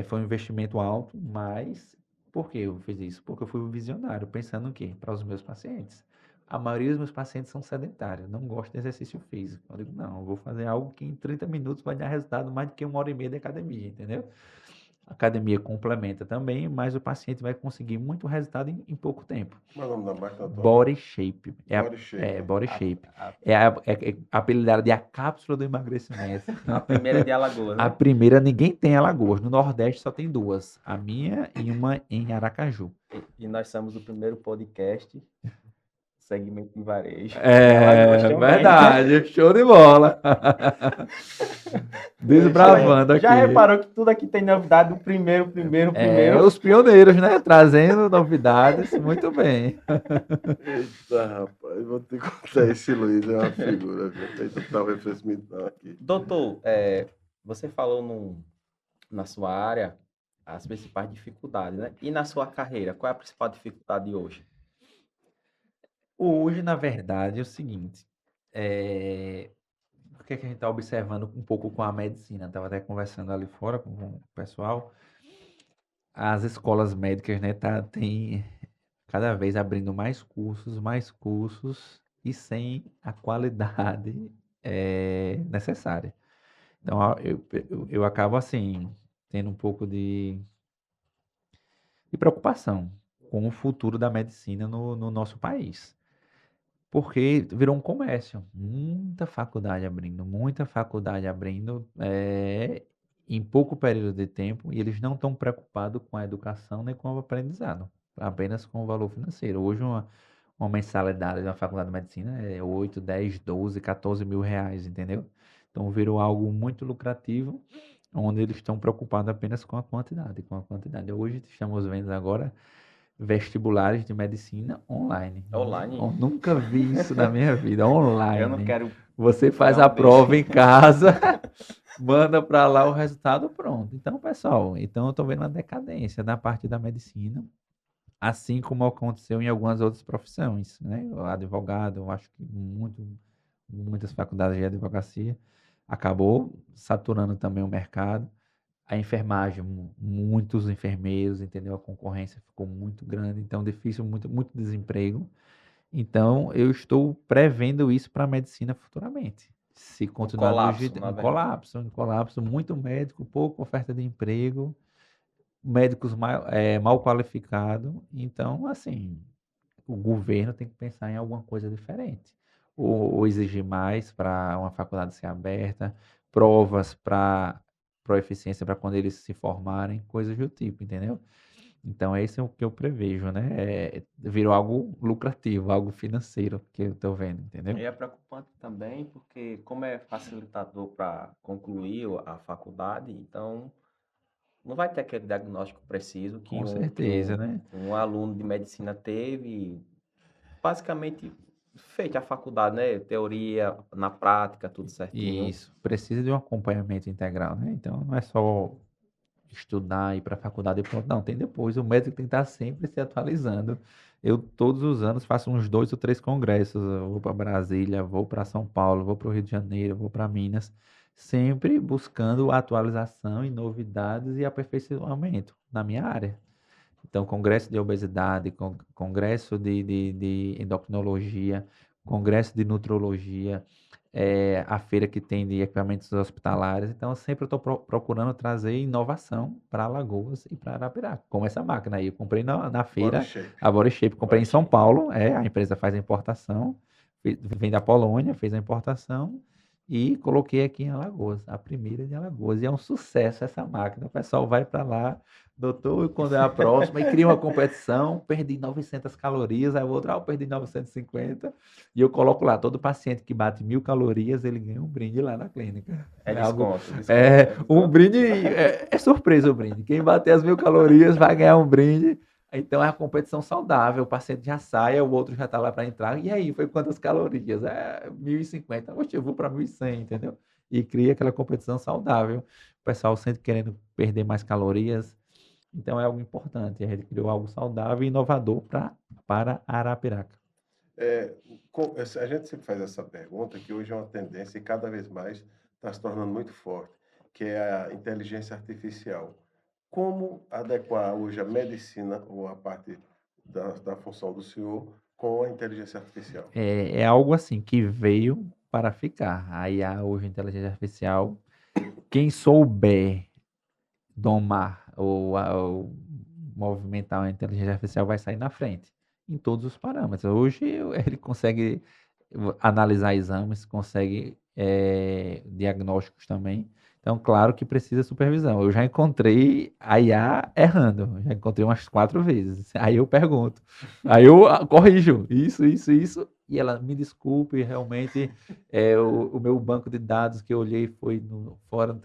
Foi um investimento alto, mas por que eu fiz isso? Porque eu fui um visionário, pensando o quê? Para os meus pacientes. A maioria dos meus pacientes são sedentários, não gostam de exercício físico. Eu digo, não, eu vou fazer algo que em 30 minutos vai dar resultado mais do que 1 hora e meia de academia, entendeu? A academia complementa também, mas o paciente vai conseguir muito resultado em pouco tempo. Qual é o nome da máquina, Antônio? Body Shape. Body Shape. Body A, Shape. a, É apelidada de a cápsula do emagrecimento. a primeira de Alagoas, A né? primeira ninguém tem em Alagoas. No Nordeste só tem duas. A minha e uma em Aracaju. E nós somos o primeiro podcast segmento de varejo. Em Alagoas também. Verdade. Show de bola. Desbravando aqui. Já reparou que tudo aqui tem novidade do primeiro. Os pioneiros, né? Trazendo novidades. Muito bem. Eita, rapaz, vou ter que contar esse Luiz, é uma figura, viu? Eita, tá o refrescimento aqui. Doutor, você falou na sua área as principais dificuldades, né? E na sua carreira, qual é a principal dificuldade hoje? Hoje, na verdade, é o seguinte. O que é que a gente está observando um pouco com a medicina? Estava até conversando ali fora com o pessoal. As escolas médicas, né, tem cada vez abrindo mais cursos e sem a qualidade necessária. Então, eu acabo assim, tendo um pouco de preocupação com o futuro da medicina no nosso país. Porque virou um comércio. Muita faculdade abrindo em pouco período de tempo, e eles não estão preocupados com a educação nem com o aprendizado, apenas com o valor financeiro. Hoje, uma mensalidade de uma faculdade de medicina é 8, 10, 12, 14 mil reais, entendeu? Então virou algo muito lucrativo, onde eles estão preocupados apenas com a quantidade. Hoje estamos vendo agora vestibulares de medicina online. Online? Eu nunca vi isso na minha vida, online. Eu não quero. Você faz Não, a prova em casa, manda para lá o resultado, pronto. Então, pessoal, eu estou vendo uma decadência da parte da medicina, assim como aconteceu em algumas outras profissões, né? O advogado, eu acho que muitas faculdades de advocacia acabou saturando também o mercado. A enfermagem, muitos enfermeiros, entendeu? A concorrência ficou muito grande, então difícil, muito desemprego. Então, eu estou prevendo isso para a medicina futuramente. Se continuar do colapso, jeito, na um colapso, muito médico, pouca oferta de emprego, médicos mal qualificados. Então, assim, o governo tem que pensar em alguma coisa diferente. Ou exigir mais para uma faculdade ser aberta, provas para proeficiência para quando eles se formarem, coisas do tipo, entendeu? Então, esse é o que eu prevejo, né? Virou algo lucrativo, algo financeiro que eu estou vendo, entendeu? E é preocupante também, porque como é facilitador para concluir a faculdade, então não vai ter aquele diagnóstico preciso que Com certeza, né? um aluno de medicina teve, basicamente feito a faculdade, né? Teoria, na prática, tudo certinho. Isso, precisa de um acompanhamento integral, né? Então, não é só estudar, ir para a faculdade e pronto. Não, tem depois. O médico tem que estar sempre se atualizando. Eu, todos os anos, faço uns 2 ou 3 congressos. Eu vou para Brasília, vou para São Paulo, vou para o Rio de Janeiro, vou para Minas, sempre buscando atualização e novidades e aperfeiçoamento na minha área. Então, congresso de obesidade, congresso de endocrinologia, congresso de nutrologia, a feira que tem de equipamentos hospitalares. Então, eu sempre estou procurando trazer inovação para Alagoas e para Arapiraca. Como essa máquina aí, eu comprei na feira, Body Shape. a Body Shape, comprei em São Paulo, a empresa faz a importação, vem da Polônia, fez a importação e coloquei aqui em Alagoas, a primeira de Alagoas. E é um sucesso essa máquina, o pessoal vai para lá. Doutor, quando é a próxima? E cria uma competição, perdi 900 calorias, aí o outro, eu perdi 950, e eu coloco lá, todo paciente que bate 1.000 calorias, ele ganha um brinde lá na clínica. É desconto. Um brinde, é surpresa o brinde, quem bater as 1.000 calorias vai ganhar um brinde, então é a competição saudável, o paciente já sai, o outro já está lá para entrar, e aí, foi quantas calorias? 1.050, eu vou para 1.100, entendeu? E cria aquela competição saudável, o pessoal sempre querendo perder mais calorias. Então é algo importante. A gente criou algo saudável e inovador para Arapiraca. A gente sempre faz essa pergunta, que hoje é uma tendência e cada vez mais está se tornando muito forte, que é a inteligência artificial. Como adequar hoje a medicina ou a parte da função do senhor com a inteligência artificial? É algo assim que veio para ficar. A IA hoje, a inteligência artificial, quem souber domar ou movimentar a inteligência artificial vai sair na frente em todos os parâmetros. Hoje ele consegue analisar exames, consegue diagnósticos também. Então, claro que precisa de supervisão. Eu já encontrei a IA errando, já encontrei umas 4 vezes. Aí eu pergunto, aí eu corrijo isso, e ela me desculpe, realmente o meu banco de dados que eu olhei foi fora,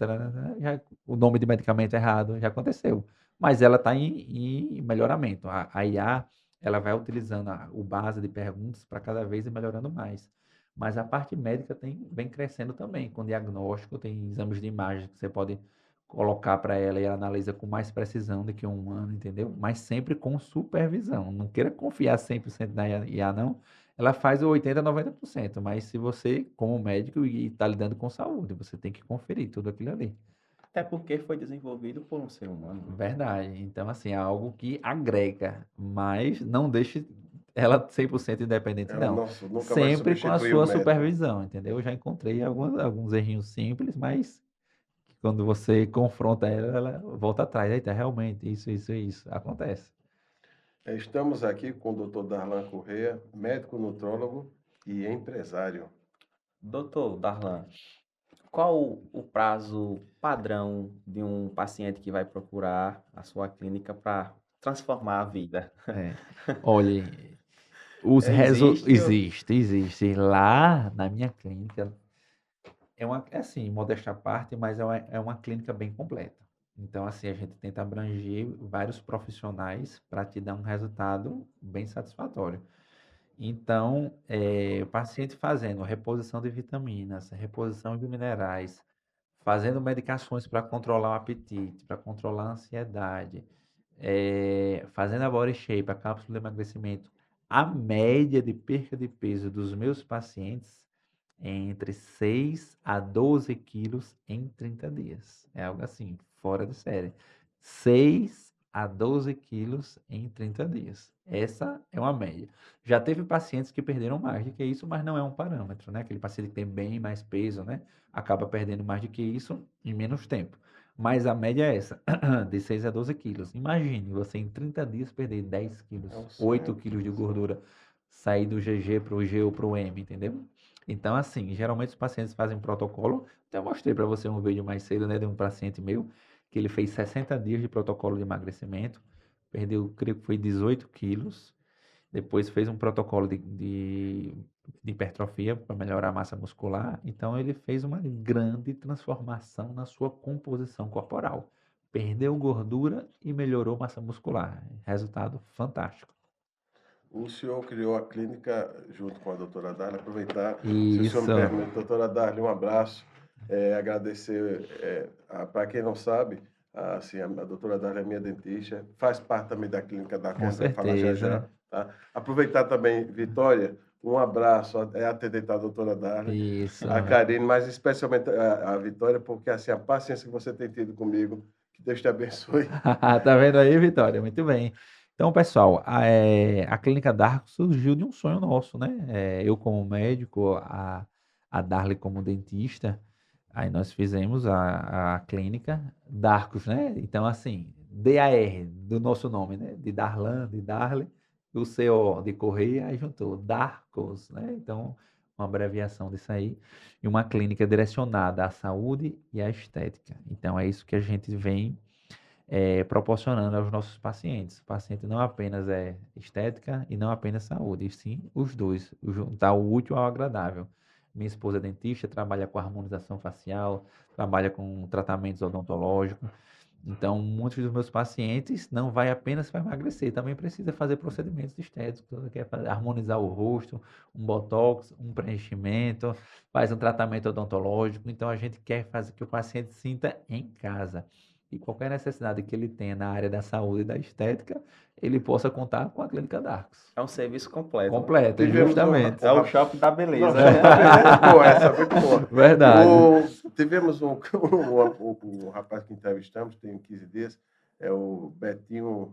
o nome de medicamento errado, já aconteceu. Mas ela está em melhoramento. A IA ela vai utilizando o base de perguntas para cada vez ir melhorando mais. Mas a parte médica vem crescendo também, com diagnóstico, tem exames de imagem que você pode colocar para ela e ela analisa com mais precisão do que um humano, entendeu? Mas sempre com supervisão. Não queira confiar 100% na IA, não. Ela faz o 80, 90%, mas se você, como médico, e está lidando com saúde, você tem que conferir tudo aquilo ali. Até porque foi desenvolvido por um ser humano. Verdade. Então, assim, é algo que agrega, mas não deixe ela 100% independente, Ela não. nunca vai Sempre com a substituir o sua médico. supervisão, entendeu? Eu já encontrei alguns errinhos simples, mas que quando você confronta ela, ela volta atrás. Eita, realmente, isso. Acontece. Estamos aqui com o Dr. Darlan Corrêa, médico nutrólogo e empresário. Doutor Darlan, qual o prazo padrão de um paciente que vai procurar a sua clínica para transformar a vida? É. Olhe, os Existe? existe. Lá na minha clínica, é assim, modéstia à parte, mas é uma clínica bem completa. Então, assim, a gente tenta abranger vários profissionais para te dar um resultado bem satisfatório. Então, o paciente fazendo reposição de vitaminas, reposição de minerais, fazendo medicações para controlar o apetite, para controlar a ansiedade, fazendo a body shape, a cápsula de emagrecimento, a média de perca de peso dos meus pacientes é entre 6 a 12 quilos em 30 dias. É algo assim, fora de série. 6 a 12 quilos em 30 dias. Essa é uma média. Já teve pacientes que perderam mais do que isso, mas não é um parâmetro, né? Aquele paciente que tem bem mais peso, né? Acaba perdendo mais do que isso em menos tempo. Mas a média é essa, de 6 a 12 quilos. Imagine você em 30 dias perder 10 quilos, É um 8 sonho. quilos de gordura, sair do GG para o G ou para o M, entendeu? Então, assim, geralmente os pacientes fazem protocolo. Até eu mostrei para você um vídeo mais cedo, né, de um paciente meu, que ele fez 60 dias de protocolo de emagrecimento, perdeu, creio que foi 18 quilos. Depois fez um protocolo de hipertrofia para melhorar a massa muscular. Então, ele fez uma grande transformação na sua composição corporal. Perdeu gordura e melhorou massa muscular. Resultado fantástico. O senhor criou a clínica junto com a doutora Darla. Aproveitar, se o senhor me Isso. permite, doutora Darla, um abraço. Agradecer, para quem não sabe, assim, a doutora Darla é minha dentista, faz parte também da clínica da Com Conta, vai falar já já. certeza. Tá? Aproveitar também, Vitória, um abraço, atendente à doutora Darla, Isso. a Karine, mas especialmente a Vitória, porque assim, a paciência que você tem tido comigo, que Deus te abençoe. Tá vendo aí, Vitória? Muito bem. Então, pessoal, a Clínica Darko surgiu de um sonho nosso, né? Eu como médico, a Darly como dentista, aí nós fizemos a clínica Darkos, né? Então, assim, DAR, do nosso nome, né? De Darlan, de Darly, e o CO de Correia, aí juntou Darkos, né? Então, uma abreviação disso aí, e uma clínica direcionada à saúde e à estética. Então, é isso que a gente vem proporcionando aos nossos pacientes. O paciente não apenas é estética e não apenas saúde, e sim os dois, juntar o útil ao agradável. Minha esposa é dentista, trabalha com harmonização facial, trabalha com tratamentos odontológicos. Então, muitos dos meus pacientes não vai apenas para emagrecer, também precisa fazer procedimentos estéticos, quer harmonizar o rosto, um botox, um preenchimento, faz um tratamento odontológico. Então, a gente quer fazer que o paciente sinta em casa. E qualquer necessidade que ele tenha na área da saúde e da estética, ele possa contar com a Clínica D'Arcos. É um serviço completo. Completo, Tivemos justamente. É o shopping da beleza. Muito boa, essa é muito boa. Verdade. Tivemos um rapaz que entrevistamos, tem 15 dias, é o Betinho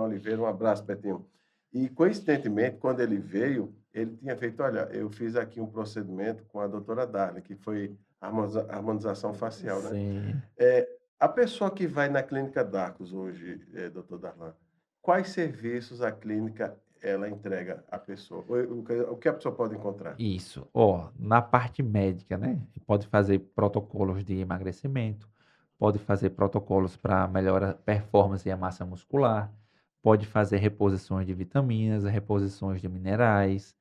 Oliveira. Um abraço, Betinho. E, coincidentemente, quando ele veio, ele tinha feito, olha, eu fiz aqui um procedimento com a doutora Darla, que foi harmonização facial, né? Sim. A pessoa que vai na Clínica D'Arcos hoje, doutor Darlan, quais serviços a clínica ela entrega à pessoa? O que a pessoa pode encontrar? Isso. Ó, na parte médica, né? Pode fazer protocolos de emagrecimento, pode fazer protocolos para melhorar a performance e a massa muscular, pode fazer reposições de vitaminas, reposições de minerais,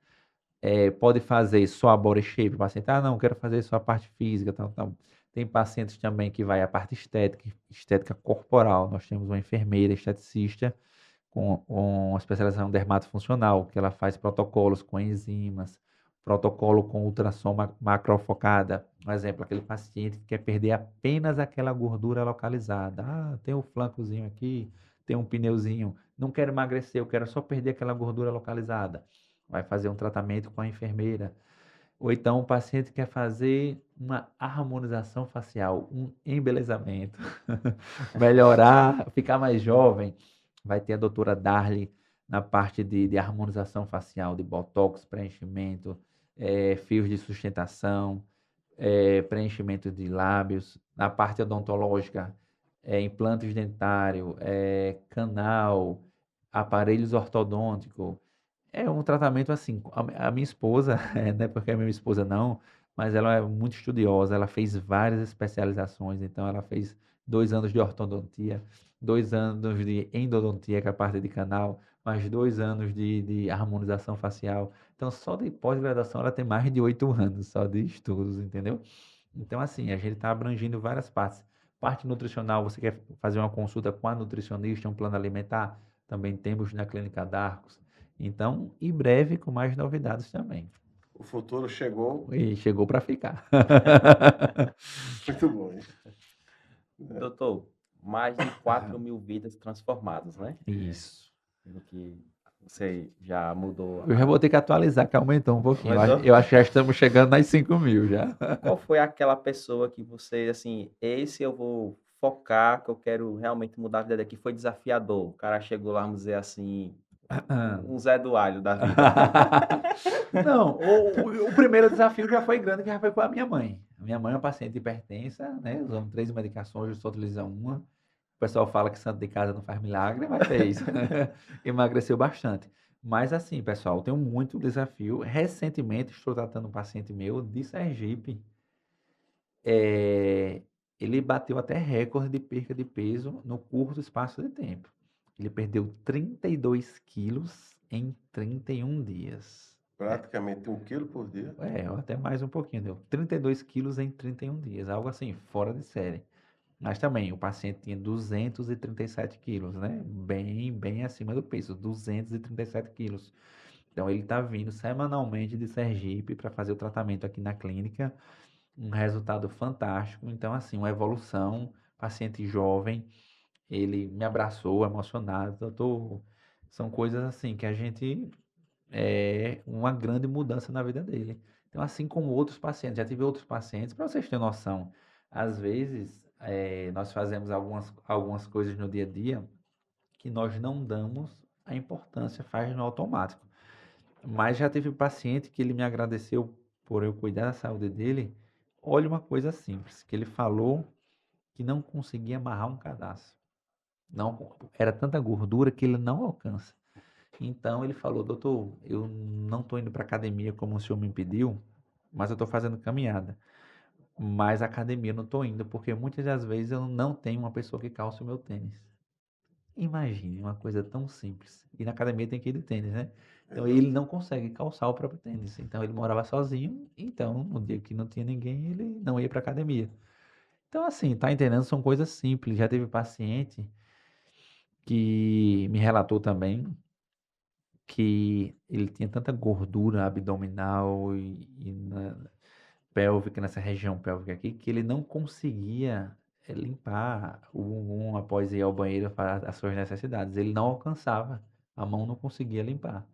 pode fazer só a body shape. O paciente, não, quero fazer só a parte física, tal, tal. Tem pacientes também que vai a parte estética corporal. Nós temos uma enfermeira esteticista com especialização dermatofuncional, que ela faz protocolos com enzimas, protocolo com ultrassom macrofocada. Um exemplo, aquele paciente que quer perder apenas aquela gordura localizada. Tem um flancozinho aqui, tem um pneuzinho. Não quero emagrecer, eu quero só perder aquela gordura localizada. Vai fazer um tratamento com a enfermeira. Ou então o paciente quer fazer uma harmonização facial, um embelezamento, melhorar, ficar mais jovem. Vai ter a doutora Darly na parte de harmonização facial, de botox, preenchimento, fios de sustentação, preenchimento de lábios. Na parte odontológica, implantes dentários, canal, aparelhos ortodônticos. É um tratamento assim. A minha esposa, não é porque a minha esposa não, mas ela é muito estudiosa, ela fez várias especializações, então ela fez 2 anos de ortodontia, 2 anos de endodontia, que é a parte de canal, mais 2 anos de harmonização facial. Então, só de pós-graduação ela tem mais de 8 anos só de estudos, entendeu? Então, assim, a gente está abrangindo várias partes. Parte nutricional, você quer fazer uma consulta com a nutricionista, um plano alimentar? Também temos na Clínica D'Arcos. Então, em breve, com mais novidades também. O futuro chegou. E chegou para ficar. Muito bom, hein? Doutor, mais de 4.000 vidas transformadas, né? Isso. No que você já mudou. Eu já vou ter que atualizar, que aumentou um pouquinho. Aumentou? Eu acho que já estamos chegando nas 5.000 já. Qual foi aquela pessoa que você, assim, esse eu vou focar, que eu quero realmente mudar a vida daqui? Foi desafiador. O cara chegou lá, vamos dizer assim, um Zé do Alho da vida. Não, o primeiro desafio já foi grande, que já foi com a minha mãe. A minha mãe é uma paciente hipertensa, né? Usando 3 medicações, eu só utilizo uma. O pessoal fala que santo de casa não faz milagre, mas fez. Emagreceu bastante. Mas assim, pessoal, eu tenho muito desafio. Recentemente estou tratando um paciente meu de Sergipe. Ele bateu até recorde de perca de peso no curto espaço de tempo. Ele perdeu 32 quilos em 31 dias. Praticamente 1 quilo por dia. Ou até mais um pouquinho, deu 32 quilos em 31 dias, algo assim, fora de série. Mas também, o paciente tinha 237 quilos, né? Bem acima do peso, 237 quilos. Então, ele está vindo semanalmente de Sergipe para fazer o tratamento aqui na clínica. Um resultado fantástico. Então, assim, uma evolução. Paciente jovem, ele me abraçou, emocionado. São coisas assim que a gente uma grande mudança na vida dele. Então, assim como outros pacientes, já tive outros pacientes, para vocês terem noção, às vezes nós fazemos algumas coisas no dia a dia que nós não damos a importância, faz no automático. Mas já teve paciente que ele me agradeceu por eu cuidar da saúde dele. Olha uma coisa simples, que ele falou que não conseguia amarrar um cadastro. Não, era tanta gordura que ele não alcança. Então ele falou, doutor, eu não estou indo para academia como o senhor me pediu, mas eu estou fazendo caminhada. Mas a academia eu não estou indo, porque muitas das vezes eu não tenho uma pessoa que calça o meu tênis. Imagine uma coisa tão simples. E na academia tem que ir de tênis, né? Então ele não consegue calçar o próprio tênis. Então ele morava sozinho, então no dia que não tinha ninguém, ele não ia para academia. Então assim, tá entendendo? São coisas simples. Já teve paciente que me relatou também que ele tinha tanta gordura abdominal e pélvica, nessa região pélvica aqui, que ele não conseguia limpar o bumbum após ir ao banheiro para as suas necessidades. Ele não alcançava, a mão não conseguia limpar.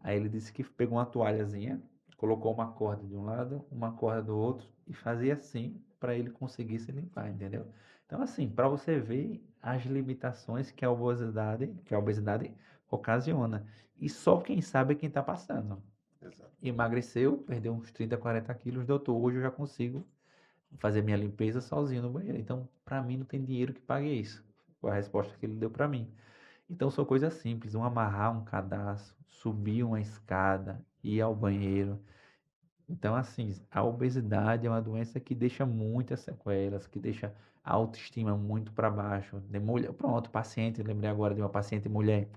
Aí ele disse que pegou uma toalhazinha, colocou uma corda de um lado, uma corda do outro e fazia assim para ele conseguir se limpar, entendeu? Então, assim, para você ver as limitações que a obesidade ocasiona. E só quem sabe é quem está passando. Exato. Emagreceu, perdeu uns 30, 40 quilos, doutor, hoje eu já consigo fazer minha limpeza sozinho no banheiro. Então, para mim, não tem dinheiro que pague isso. Foi a resposta que ele deu para mim. Então, são coisas simples, amarrar um cadastro, subir uma escada, ir ao banheiro. Então, assim, a obesidade é uma doença que deixa muitas sequelas, que deixa a autoestima muito para baixo. De mulher, pronto, paciente, lembrei agora de uma paciente mulher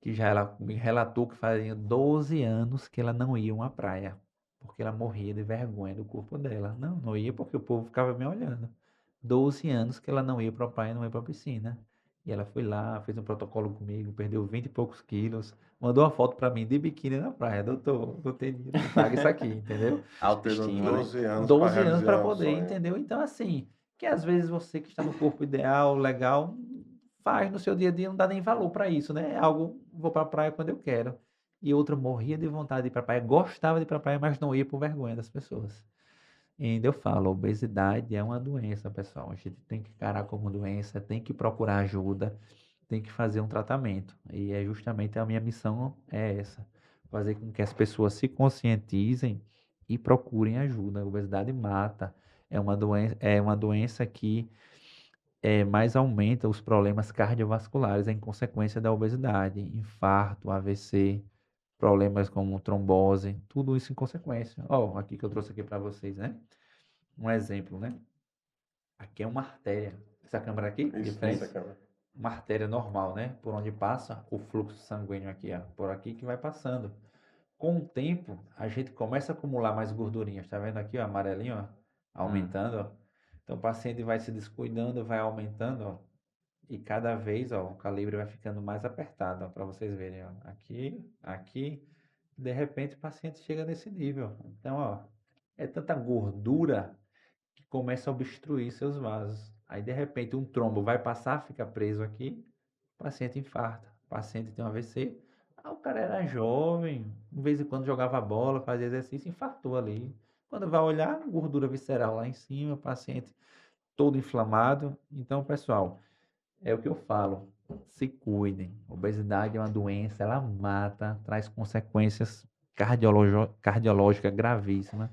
que já ela me relatou que fazia 12 anos que ela não ia a uma praia, porque ela morria de vergonha do corpo dela. Não, não ia porque o povo ficava me olhando. 12 anos que ela não ia para a praia, não ia para a piscina. E ela foi lá, fez um protocolo comigo, perdeu 20 e poucos quilos, mandou uma foto para mim de biquíni na praia. Doutor, não tem dinheiro que pague isso aqui, entendeu? Esperou Autoestima, né? 12 anos para 12 anos para realizar o poder, sonho. entendeu? Então, assim, que às vezes você que está no corpo ideal, legal, faz no seu dia a dia, não dá nem valor para isso, né? É algo, vou para a praia quando eu quero. E outra morria de vontade de ir para a praia, gostava de ir para a praia, mas não ia por vergonha das pessoas. E ainda eu falo, obesidade é uma doença, pessoal. A gente tem que encarar como doença, tem que procurar ajuda, tem que fazer um tratamento. E é justamente a minha missão é essa, fazer com que as pessoas se conscientizem e procurem ajuda. A obesidade mata. É uma doença que mais aumenta os problemas cardiovasculares em consequência da obesidade, infarto, AVC, problemas como trombose, tudo isso em consequência. Ó, aqui que eu trouxe aqui para vocês, né? Um exemplo, né? Aqui é uma artéria. Essa câmera aqui, de Isso é frente, câmera. uma artéria normal, né? Por onde passa o fluxo sanguíneo aqui, ó, por aqui que vai passando. Com o tempo, a gente começa a acumular mais gordurinhas. Tá vendo aqui, ó, amarelinho, ó, aumentando, ó. Então o paciente vai se descuidando, vai aumentando, ó. E cada vez, ó, o calibre vai ficando mais apertado, para vocês verem, ó. Aqui, aqui, de repente o paciente chega nesse nível. Então, ó, é tanta gordura que começa a obstruir seus vasos. Aí, de repente, um trombo vai passar, fica preso aqui, o paciente infarta, o paciente tem um AVC. Ah, o cara era jovem, de vez em quando jogava bola, fazia exercício, infartou ali. Quando vai olhar, gordura visceral lá em cima, o paciente todo inflamado. Então, pessoal, é o que eu falo. Se cuidem. Obesidade é uma doença, ela mata, traz consequências cardiológicas gravíssimas.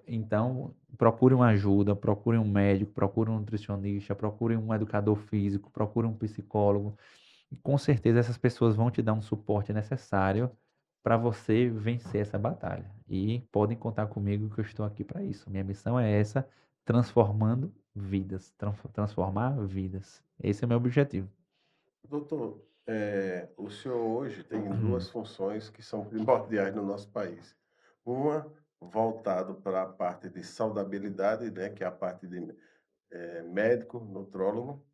Então, procure uma ajuda, procure um médico, procure um nutricionista, procure um educador físico, procure um psicólogo. E com certeza essas pessoas vão te dar um suporte necessário para você vencer essa batalha. E podem contar comigo que eu estou aqui para isso. Minha missão é essa, transformando vidas, transformar vidas. Esse é o meu objetivo. Doutor, o senhor hoje tem duas funções que são primordiais no nosso país. Uma voltado para a parte de saudabilidade, né, que é a parte de médico, nutrólogo,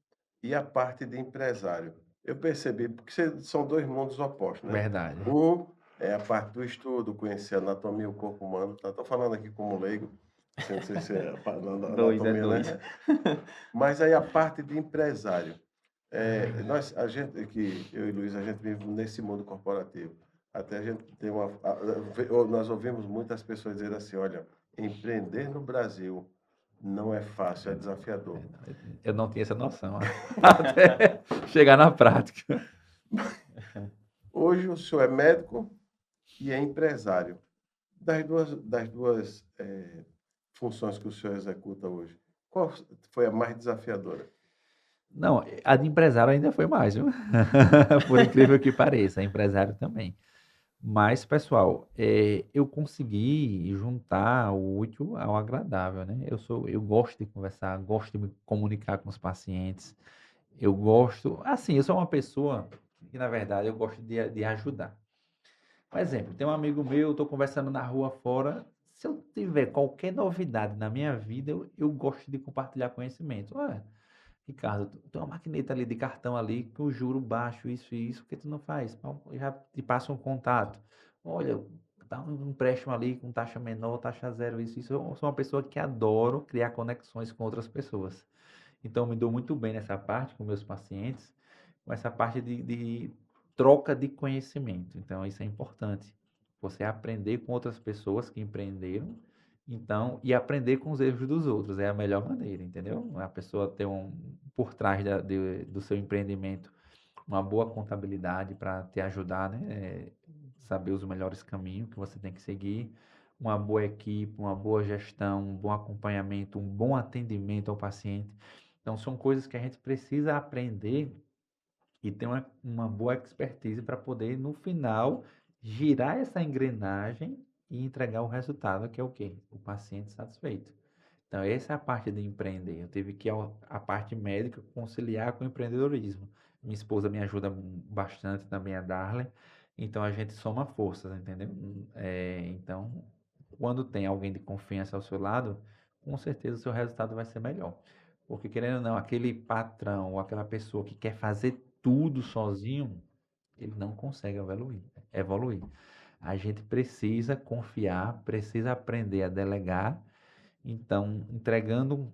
e a parte de empresário. Eu percebi, porque são dois mundos opostos, né? Verdade. Um é a parte do estudo, conhecer a anatomia, o corpo humano. Estou falando aqui como leigo, sem sei se é falando Dois, é anatomia, dois. né? Mas aí a parte de empresário. A gente que eu e Luiz, a gente vive nesse mundo corporativo. Até a gente tem nós ouvimos muitas pessoas dizer assim, olha, empreender no Brasil não é fácil, é desafiador. Eu não tinha essa noção, até chegar na prática. Hoje o senhor é médico e é empresário. Das duas funções que o senhor executa hoje, qual foi a mais desafiadora? Não, a de empresário ainda foi mais, viu? Por incrível que pareça, empresário também. Mas, pessoal, eu consegui juntar o útil ao agradável, né? Eu gosto de conversar, gosto de me comunicar com os pacientes. Eu gosto, assim, eu sou uma pessoa que, na verdade, eu gosto de ajudar. Por exemplo, tem um amigo meu, eu estou conversando na rua fora. Se eu tiver qualquer novidade na minha vida, eu gosto de compartilhar conhecimento. Olha, Ricardo, tu tem uma maquineta ali de cartão ali com juro baixo, isso e isso, por que tu não faz? Eu já te passo um contato. Olha, tá um empréstimo ali com taxa menor, taxa zero, isso. Eu sou uma pessoa que adoro criar conexões com outras pessoas. Então, me dou muito bem nessa parte com meus pacientes, com essa parte de troca de conhecimento. Então, isso é importante. Você aprender com outras pessoas que empreenderam, então, e aprender com os erros dos outros é a melhor maneira, entendeu? A pessoa ter por trás do seu empreendimento uma boa contabilidade para te ajudar, né? Saber os melhores caminhos que você tem que seguir, uma boa equipe, uma boa gestão, um bom acompanhamento, um bom atendimento ao paciente. Então, são coisas que a gente precisa aprender e ter uma boa expertise para poder, no final, girar essa engrenagem e entregar o resultado, que é o quê? O paciente satisfeito. Então, essa é a parte de empreender. Eu tive que, a parte médica, conciliar com o empreendedorismo. Minha esposa me ajuda bastante também, a Darley. Então, a gente soma forças, entendeu? Então, quando tem alguém de confiança ao seu lado, com certeza o seu resultado vai ser melhor. Porque, querendo ou não, aquele patrão ou aquela pessoa que quer fazer tudo sozinho, ele não consegue evoluir. A gente precisa confiar, precisa aprender a delegar. Então, entregando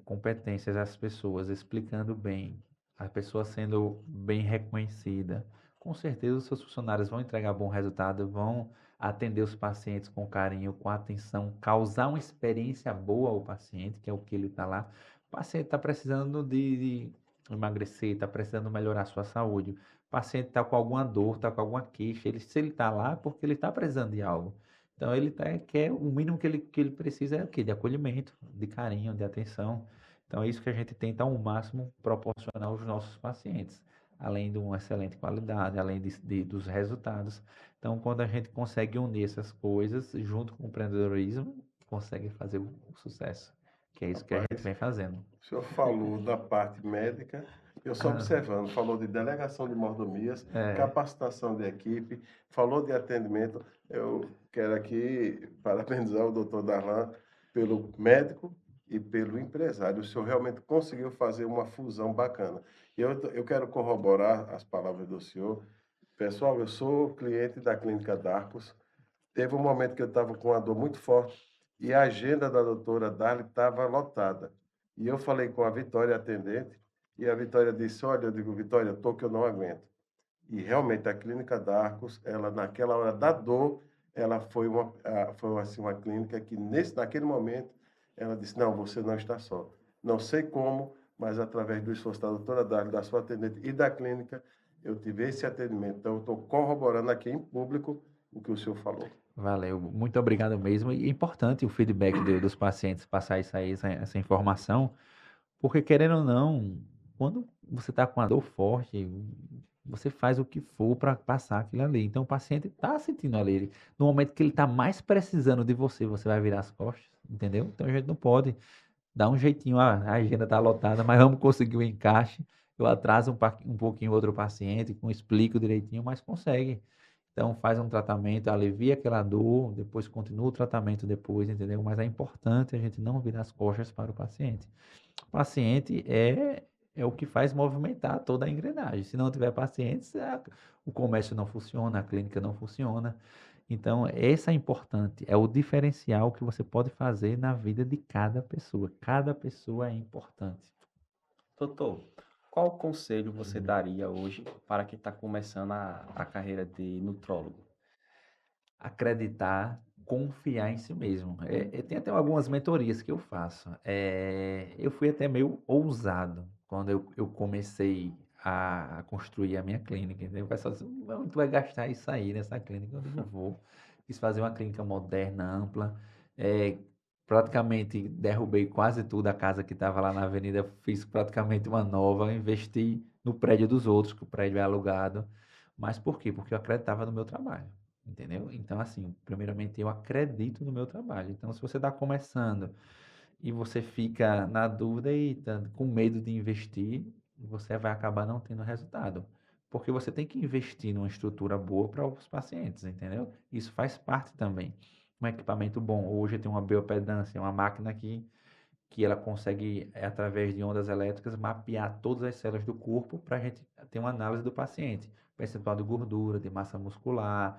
competências às pessoas, explicando bem, a pessoa sendo bem reconhecida, com certeza os seus funcionários vão entregar bom resultado, vão atender os pacientes com carinho, com atenção, causar uma experiência boa ao paciente, que é o que ele está lá. O paciente está precisando de emagrecer, está precisando melhorar a sua saúde. O paciente está com alguma dor, está com alguma queixa. Se ele está lá, é porque ele está precisando de algo. Então ele quer, o mínimo que ele precisa é o quê? De acolhimento, de carinho, de atenção. Então é isso que a gente tenta ao máximo proporcionar aos nossos pacientes, além de uma excelente qualidade, além dos resultados. Então, quando a gente consegue unir essas coisas junto com o empreendedorismo, consegue fazer o sucesso, que é isso que a gente Rapaz, vem fazendo. o senhor falou da parte médica, eu só observando, falou de delegação de mordomias, É, capacitação de equipe, falou de atendimento. Eu quero aqui parabenizar o doutor Darlan pelo médico e pelo empresário. O senhor realmente conseguiu fazer uma fusão bacana. Eu quero corroborar as palavras do senhor. Pessoal, eu sou cliente da Clínica Darcos. Teve um momento que eu estava com uma dor muito forte e a agenda da doutora Darly estava lotada. E eu falei com a Vitória, atendente, e a Vitória disse, olha, eu digo, Vitória, estou que eu não aguento. E realmente a Clínica Darcos, ela naquela hora da dor, ela foi assim, uma clínica que naquele momento ela disse, não, você não está só. Não sei como, mas através do esforço da doutora Darly, da sua atendente e da clínica, eu tive esse atendimento. Então, eu estou corroborando aqui em público o que o senhor falou. valeu, muito obrigado mesmo. E é importante o feedback dos pacientes, passar isso aí, essa informação, porque querendo ou não, quando você está com a dor forte, você faz o que for para passar aquilo ali. Então o paciente está sentindo ali. No momento que ele está mais precisando de você, você vai virar as costas, entendeu? Então a gente não pode dar um jeitinho, a agenda está lotada, mas vamos conseguir o encaixe. Eu atraso um pouquinho outro paciente, explico direitinho, mas consegue. Então faz um tratamento, alivia aquela dor, depois continua o tratamento depois, entendeu? Mas é importante a gente não virar as costas para o paciente. O paciente é o que faz movimentar toda a engrenagem. Se não tiver pacientes, o comércio não funciona, a clínica não funciona. Então, essa é importante, é o diferencial que você pode fazer na vida de cada pessoa. Cada pessoa é importante. Doutor, qual conselho você daria hoje para quem está começando a carreira de nutrólogo? Acreditar, confiar em si mesmo. Tem até algumas mentorias que eu faço. Eu fui até meio ousado quando eu comecei a construir a minha clínica. Entendeu? O pessoal disse, "Não, tu vai gastar isso aí nessa clínica?" Eu não vou. Quis fazer uma clínica moderna, ampla. É, praticamente derrubei quase tudo a casa que estava lá na avenida. Fiz praticamente uma nova. Investi no prédio dos outros, que o prédio é alugado. Mas por quê? Porque eu acreditava no meu trabalho. Entendeu? Então, assim, primeiramente eu acredito no meu trabalho. Então, se você está começando e você fica na dúvida e tá com medo de investir, você vai acabar não tendo resultado. Porque você tem que investir numa estrutura boa para os pacientes, entendeu? Isso faz parte também. Um equipamento bom. Hoje tem uma biopedância, uma máquina que ela consegue, através de ondas elétricas, mapear todas as células do corpo para a gente ter uma análise do paciente. Percentual de gordura, de massa muscular,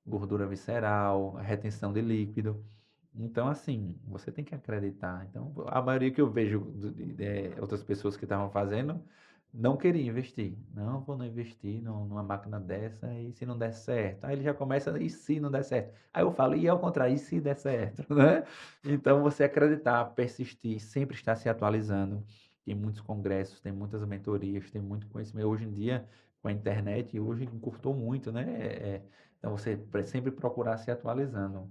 gordura visceral, retenção de líquido. Então, assim, você tem que acreditar. Então, a maioria que eu vejo outras pessoas que estavam fazendo não queria investir. Não, vou não investir numa máquina dessa e se não der certo. Aí ele já começa, e se não der certo? Aí eu falo, e ao contrário, e se der certo, né? Então, você acreditar, persistir, sempre estar se atualizando. Tem muitos congressos, tem muitas mentorias, tem muito conhecimento. Hoje em dia, com a internet, hoje encurtou muito, né? Então, você sempre procurar se atualizando.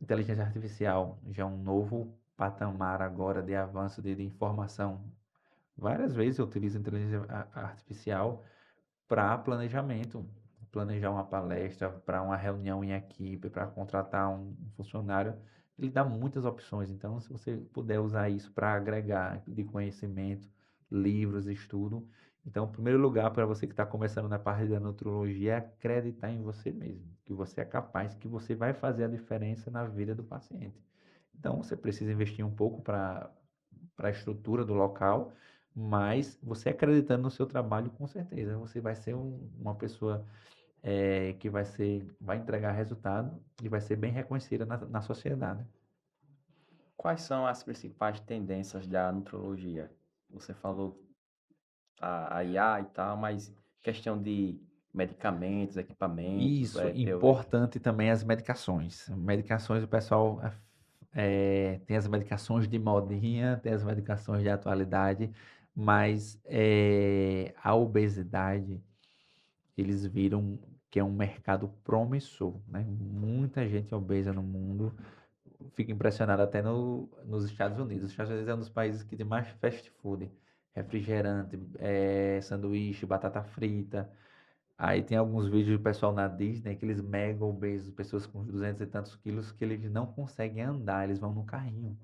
Inteligência artificial já é um novo patamar agora de avanço de informação. Várias vezes eu utilizo inteligência artificial para planejamento, planejar uma palestra, para uma reunião em equipe, para contratar um funcionário. Ele dá muitas opções. Então, se você puder usar isso para agregar de conhecimento, livros, estudo. Então, em primeiro lugar, para você que está começando na parte da nutrologia, é acreditar em você mesmo, que você é capaz, que você vai fazer a diferença na vida do paciente. Então, você precisa investir um pouco para a estrutura do local, mas você acreditando no seu trabalho, com certeza, você vai ser uma pessoa que vai entregar resultado e vai ser bem reconhecida na sociedade. Quais são as principais tendências da nutrologia? Você falou a IA e tal, mas questão de medicamentos, equipamentos, Isso, teoria. importante também as medicações. Medicações, o pessoal tem as medicações de modinha, tem as medicações de atualidade, mas a obesidade, eles viram que é um mercado promissor, né? Muita gente obesa no mundo. Fico impressionado até nos Estados Unidos. Os Estados Unidos é um dos países que tem mais fast food, refrigerante, sanduíche, batata frita. Aí tem alguns vídeos do pessoal na Disney, aqueles mega obesos, pessoas com 200 e tantos quilos, que eles não conseguem andar, eles vão no carrinho.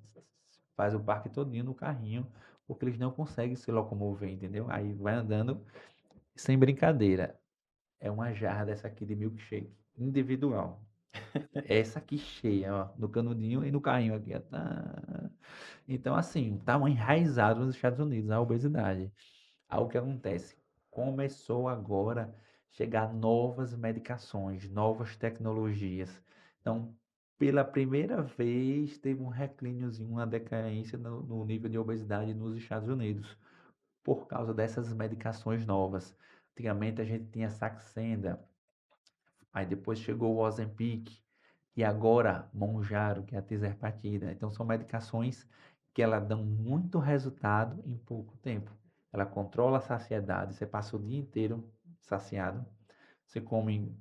Faz o parque todinho no carrinho, porque eles não conseguem se locomover, entendeu? Aí vai andando, sem brincadeira. É uma jarra dessa aqui de milkshake, individual. Essa aqui cheia, ó, no canudinho e no carrinho aqui, ó. Então, assim, tá enraizado nos Estados Unidos a obesidade. Algo que acontece. Começou agora a chegar novas medicações, novas tecnologias. Então, pela primeira vez, teve um declíniozinho, uma decadência no nível de obesidade nos Estados Unidos, por causa dessas medicações novas. Antigamente a gente tinha Saxenda, aí depois chegou o Ozempic, e agora Mounjaro, que é a tirzepatida. Então, são medicações que ela dão muito resultado em pouco tempo. Ela controla a saciedade, você passa o dia inteiro saciado. Você come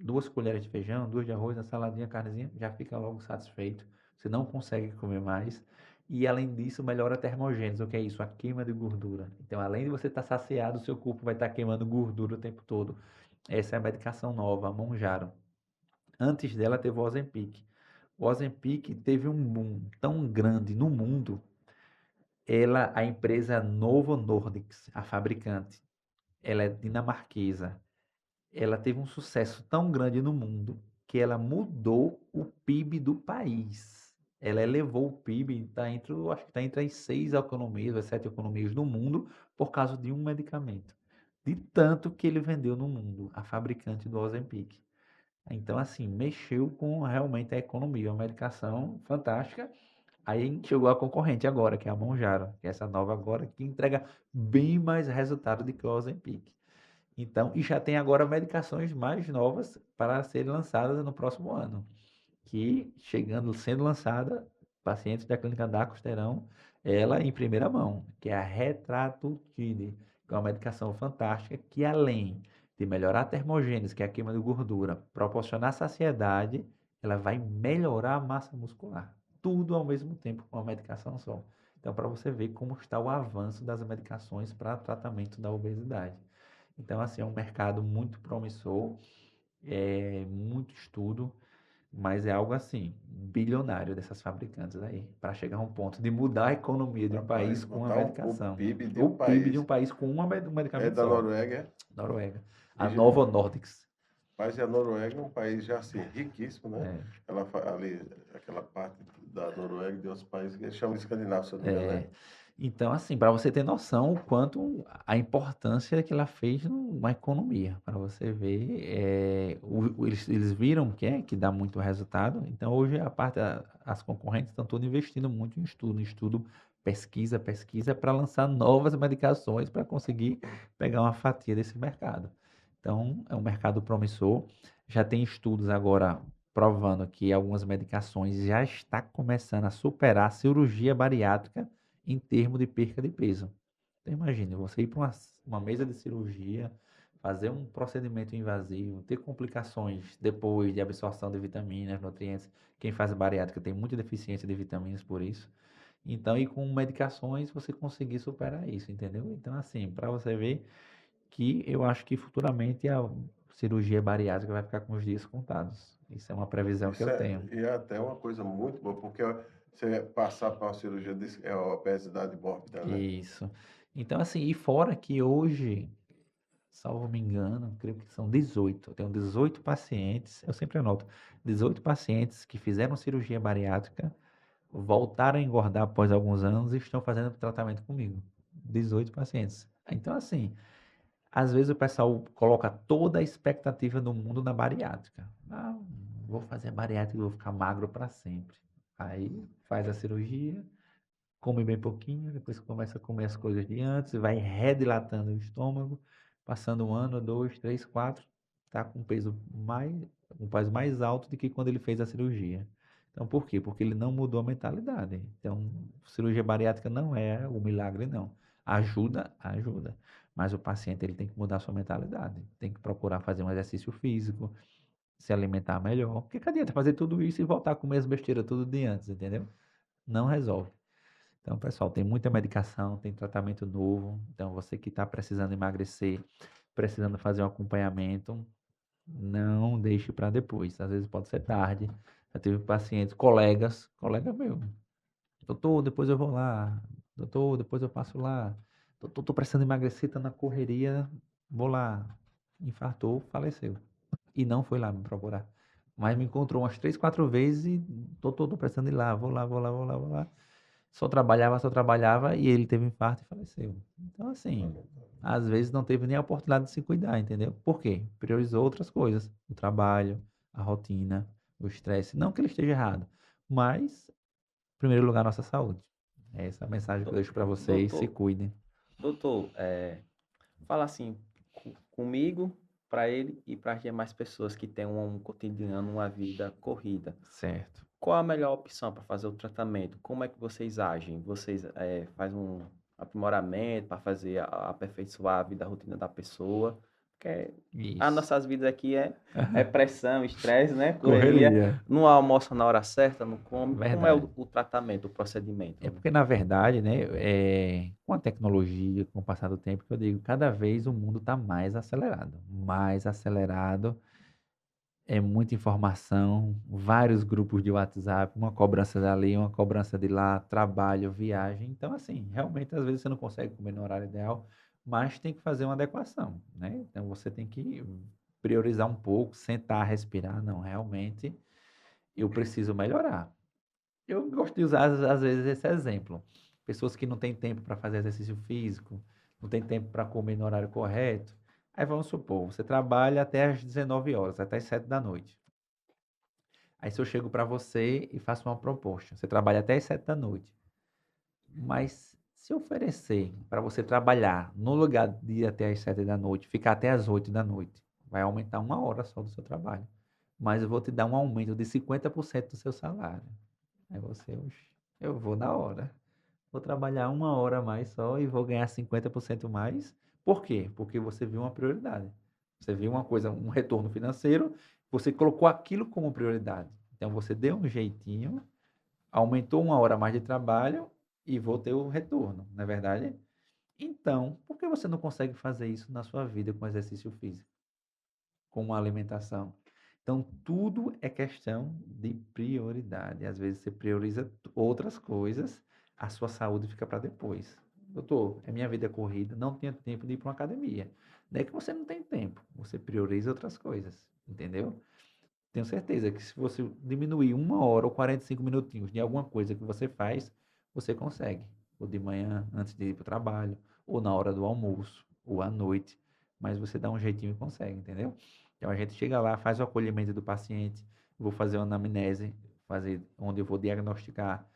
2 colheres de feijão, 2 de arroz, uma saladinha, carnezinha, já fica logo satisfeito. Você não consegue comer mais. E além disso, melhora a termogênese. O que é isso? A queima de gordura. Então, além de você estar saciado, o seu corpo vai estar queimando gordura o tempo todo. Essa é a medicação nova, a Mounjaro. Antes dela teve o Ozempic. O Ozempic teve um boom tão grande no mundo. A empresa Novo Nordisk, a fabricante, ela é dinamarquesa. Ela teve um sucesso tão grande no mundo que ela mudou o PIB do país. Ela elevou o PIB, acho que está entre as 6 economias, as 7 economias do mundo, por causa de um medicamento. De tanto que ele vendeu no mundo, a fabricante do Ozempic. Então, assim, mexeu com realmente a economia, uma medicação fantástica. Aí chegou a concorrente agora, que é a Mounjaro, que é essa nova agora, que entrega bem mais resultado do que o Ozempic. Então, e já tem agora medicações mais novas para serem lançadas no próximo ano, que sendo lançada, pacientes da clínica Dacos terão ela em primeira mão, que é a Retratutide, que é uma medicação fantástica que além de melhorar a termogênese, que é a queima de gordura, proporcionar saciedade, ela vai melhorar a massa muscular. Tudo ao mesmo tempo com uma medicação só. Então, para você ver como está o avanço das medicações para tratamento da obesidade. Então, assim, é um mercado muito promissor, muito estudo, mas é algo assim, bilionário dessas fabricantes aí, para chegar a um ponto de mudar a economia de um Rapaz, país com uma botar o medicação. PIB de O um PIB de um país país com um é medicamento da só. Noruega. Noruega. E A Novo Nordisk. Mas a Noruega é um país já assim, riquíssimo, né? É, Ali, aquela parte da Noruega e de outros países que eles chamam de escandinavos, se eu não me engano, é. né? Então, assim, para você ter noção o quanto a importância que ela fez numa economia, para você ver, eles viram que dá muito resultado. Então, hoje as concorrentes estão todas investindo muito em estudo, pesquisa, pesquisa, para lançar novas medicações para conseguir pegar uma fatia desse mercado. Então, é um mercado promissor. Já tem estudos agora provando que algumas medicações já está começando a superar a cirurgia bariátrica em termos de perca de peso. Então, imagine, você ir para uma mesa de cirurgia, fazer um procedimento invasivo, ter complicações depois de absorção de vitaminas, nutrientes. Quem faz bariátrica tem muita deficiência de vitaminas por isso. Então, e com medicações você conseguir superar isso, entendeu? Então, assim, para você ver que eu acho que futuramente a cirurgia bariátrica vai ficar com os dias contados. Isso é uma previsão que Isso eu é, tenho. e é até uma coisa muito boa, porque você passar para uma cirurgia é a obesidade mórbida, né? Isso. Então, assim, e fora que hoje, salvo me engano, creio que são 18. Eu tenho 18 pacientes, eu sempre anoto, 18 pacientes que fizeram cirurgia bariátrica, voltaram a engordar após alguns anos e estão fazendo tratamento comigo. 18 pacientes. Então, assim, às vezes o pessoal coloca toda a expectativa do mundo na bariátrica. Ah, vou fazer bariátrica e vou ficar magro para sempre. Aí faz a cirurgia, come bem pouquinho, depois começa a comer as coisas de antes, vai redilatando o estômago, passando um ano, dois, três, quatro, tá com um peso mais alto do que quando ele fez a cirurgia. Então, por quê? Porque ele não mudou a mentalidade. Então, cirurgia bariátrica não é o milagre, não. Ajuda, ajuda. Mas o paciente ele tem que mudar a sua mentalidade. Tem que procurar fazer um exercício físico, se alimentar melhor. Porque que adianta fazer tudo isso e voltar a comer as besteiras tudo de antes, entendeu? Não resolve. Então, pessoal, tem muita medicação, tem tratamento novo. Então, você que está precisando emagrecer, precisando fazer um acompanhamento, não deixe para depois. Às vezes pode ser tarde. Já tive pacientes, colega meu. Doutor, depois eu vou lá. Doutor, depois eu passo lá. Doutor, tô precisando emagrecer, tá na correria, vou lá. Infartou, faleceu. E não foi lá me procurar. Mas me encontrou umas 3, 4 vezes e doutor, tô precisando ir lá, vou lá, vou lá, vou lá, vou lá. Só trabalhava e ele teve um infarto e faleceu. Então, assim, às vezes não teve nem a oportunidade de se cuidar, entendeu? Por quê? Priorizou outras coisas, o trabalho, a rotina, o estresse. Não que ele esteja errado, mas, em primeiro lugar, a nossa saúde. É essa a mensagem que eu Dou- deixo para vocês, se Doutor, cuidem. doutor, fala assim comigo, para ele e para as demais pessoas que têm um cotidiano, uma vida corrida. Certo. Qual a melhor opção para fazer o tratamento? Como é que vocês agem? Vocês fazem um aprimoramento para fazer aperfeiçoar a vida, a rotina da pessoa? Porque as Isso. nossas vidas aqui é pressão, estresse, né? Correria. Correria. Não almoça na hora certa, não come. Como é Verdade. o tratamento, o procedimento? É porque, na verdade, né, com a tecnologia, com o passar do tempo, que eu digo, cada vez o mundo está mais acelerado. Mais acelerado, é muita informação, vários grupos de WhatsApp, uma cobrança dali, uma cobrança de lá, trabalho, viagem. Então, assim, realmente, às vezes você não consegue comer no horário ideal, mas tem que fazer uma adequação, né? Então, você tem que priorizar um pouco, sentar, respirar. Não, realmente, eu preciso melhorar. Eu gosto de usar, às vezes, esse exemplo. Pessoas que não têm tempo para fazer exercício físico, não têm tempo para comer no horário correto. Aí vamos supor, você trabalha até às 19 horas, até às 7 da noite. Aí se eu chego para você e faço uma proposta, você trabalha até às 7 da noite. Mas se eu oferecer para você trabalhar no lugar de ir até às 7 da noite, ficar até às 8 da noite, vai aumentar uma hora só do seu trabalho. Mas eu vou te dar um aumento de 50% do seu salário. Aí você, "Oxe, eu vou na hora. Vou trabalhar uma hora a mais só e vou ganhar 50% mais. Por quê? Porque você viu uma prioridade. Você viu uma coisa, um retorno financeiro, você colocou aquilo como prioridade. Então você deu um jeitinho, aumentou uma hora a mais de trabalho e vou ter o retorno, não é verdade? Então, por que você não consegue fazer isso na sua vida com exercício físico, com uma alimentação? Então, tudo é questão de prioridade. Às vezes você prioriza outras coisas, a sua saúde fica para depois. Doutor, é minha vida corrida, não tenho tempo de ir para uma academia. Não é que você não tem tempo, você prioriza outras coisas, entendeu? Tenho certeza que se você diminuir uma hora ou 45 minutinhos de alguma coisa que você faz, você consegue. ou de manhã antes de ir para o trabalho, ou na hora do almoço, ou à noite, mas você dá um jeitinho e consegue, entendeu? Então a gente chega lá, faz o acolhimento do paciente, vou fazer uma anamnese, onde eu vou diagnosticar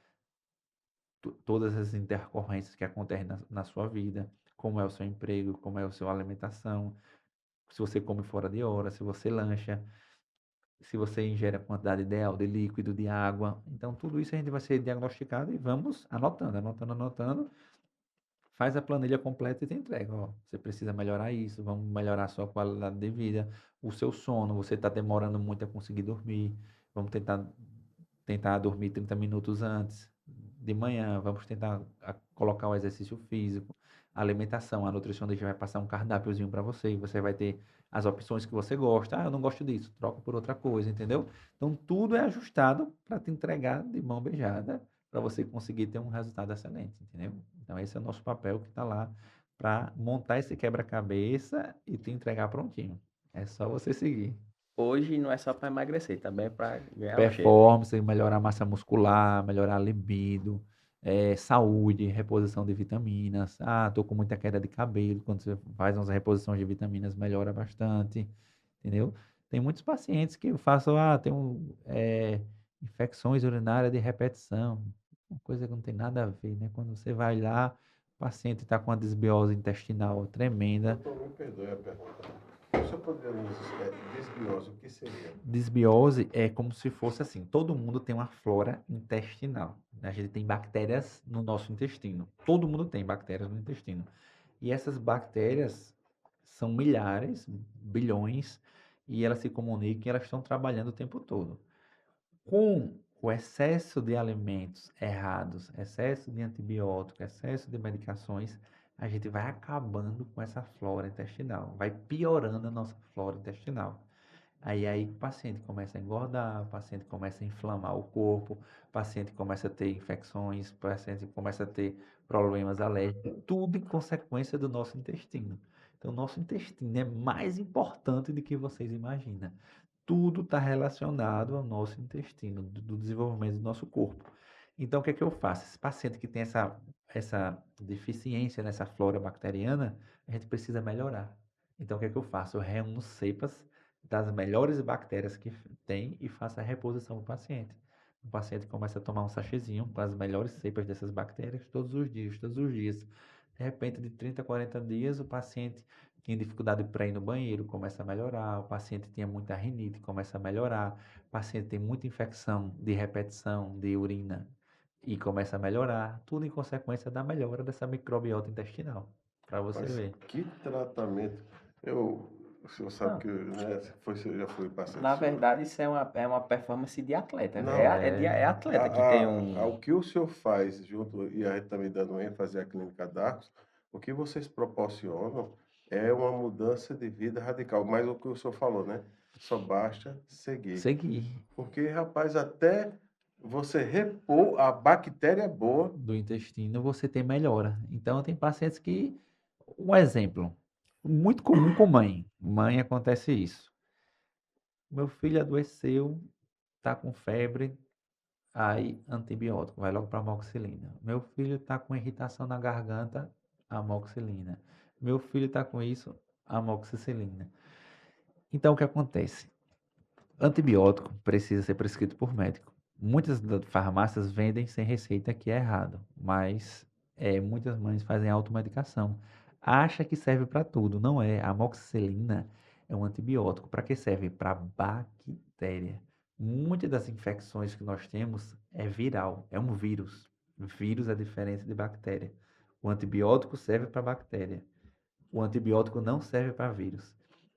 todas as intercorrências que acontecem na sua vida, como é o seu emprego, como é a sua alimentação, se você come fora de hora, se você lancha, se você ingere a quantidade ideal de líquido, de água. Então, tudo isso a gente vai ser diagnosticado e vamos anotando, anotando, anotando. Faz a planilha completa e te entrega. Ó, você precisa melhorar isso, vamos melhorar a sua qualidade de vida, o seu sono, você está demorando muito a conseguir dormir. Vamos tentar dormir 30 minutos antes de manhã. Vamos tentar colocar o exercício físico, a alimentação. A nutricionista vai passar um cardápiozinho para você e você vai ter as opções que você gosta. Ah, eu não gosto disso, troca por outra coisa, entendeu? Então, tudo é ajustado para te entregar de mão beijada, para você conseguir ter um resultado excelente, entendeu? Então, esse é o nosso papel que está lá para montar esse quebra-cabeça e te entregar prontinho. É só você seguir. Hoje não é só para emagrecer, também é para ganhar o shape. Performance, melhorar a massa muscular, melhorar a libido, saúde, reposição de vitaminas. Ah, tô com muita queda de cabelo. Quando você faz umas reposições de vitaminas, melhora bastante, entendeu? Tem muitos pacientes que eu faço, tenho infecções urinárias de repetição, uma coisa que não tem nada a ver, né? Quando você vai lá, o paciente está com uma desbiose intestinal tremenda. Doutor, me perdoe a pergunta. O senhor poderia nos explicar desbiose, o que seria? Desbiose é como se fosse assim, todo mundo tem uma flora intestinal. A gente tem bactérias no nosso intestino. Todo mundo tem bactérias no intestino. E essas bactérias são milhares, bilhões, e elas se comunicam e elas estão trabalhando o tempo todo. Com o excesso de alimentos errados, excesso de antibióticos, excesso de medicações, a gente vai acabando com essa flora intestinal, vai piorando a nossa flora intestinal. Aí o paciente começa a engordar, o paciente começa a inflamar o corpo, o paciente começa a ter infecções, o paciente começa a ter problemas alérgicos, tudo em consequência do nosso intestino. Então, o nosso intestino é mais importante do que vocês imaginam. Tudo está relacionado ao nosso intestino, do desenvolvimento do nosso corpo. Então, o que é que eu faço? Esse paciente que tem essa deficiência nessa flora bacteriana, a gente precisa melhorar. Então, o que é que eu faço? Eu reúno cepas das melhores bactérias que tem e faço a reposição do paciente. O paciente começa a tomar um sachêzinho com as melhores cepas dessas bactérias todos os dias, todos os dias. De repente, de 30 a 40 dias, o paciente tinha dificuldade para ir no banheiro, começa a melhorar. O paciente tinha muita rinite, começa a melhorar. O paciente tem muita infecção de repetição de urina e começa a melhorar. Tudo em consequência da melhora dessa microbiota intestinal, para você Mas ver. que tratamento. O senhor sabe Não, que, né, já foi paciente na seu. verdade, isso é uma performance de atleta. Não, É atleta que tem o que o senhor faz junto, e a gente também dando ênfase à Clínica D'Arcos, o que vocês proporcionam é uma mudança de vida radical. Mas o que o senhor falou, né? Só basta seguir. Seguir. Porque, rapaz, até você repor a bactéria boa. Do intestino, você tem melhora. Então, tem pacientes que, um exemplo, muito comum com mãe. Mãe acontece isso. Meu filho adoeceu, tá com febre, aí antibiótico, vai logo para amoxicilina. Meu filho tá com irritação na garganta, amoxicilina. Meu filho tá com isso, amoxicilina. Então, o que acontece? Antibiótico precisa ser prescrito por médico. Muitas farmácias vendem sem receita, que é errado, mas muitas mães fazem automedicação. Acha que serve para tudo, não é. A amoxicilina é um antibiótico. Para que serve? Para bactéria. Muitas das infecções que nós temos é viral, é um vírus. Vírus é diferente de bactéria. O antibiótico serve para bactéria. O antibiótico não serve para vírus.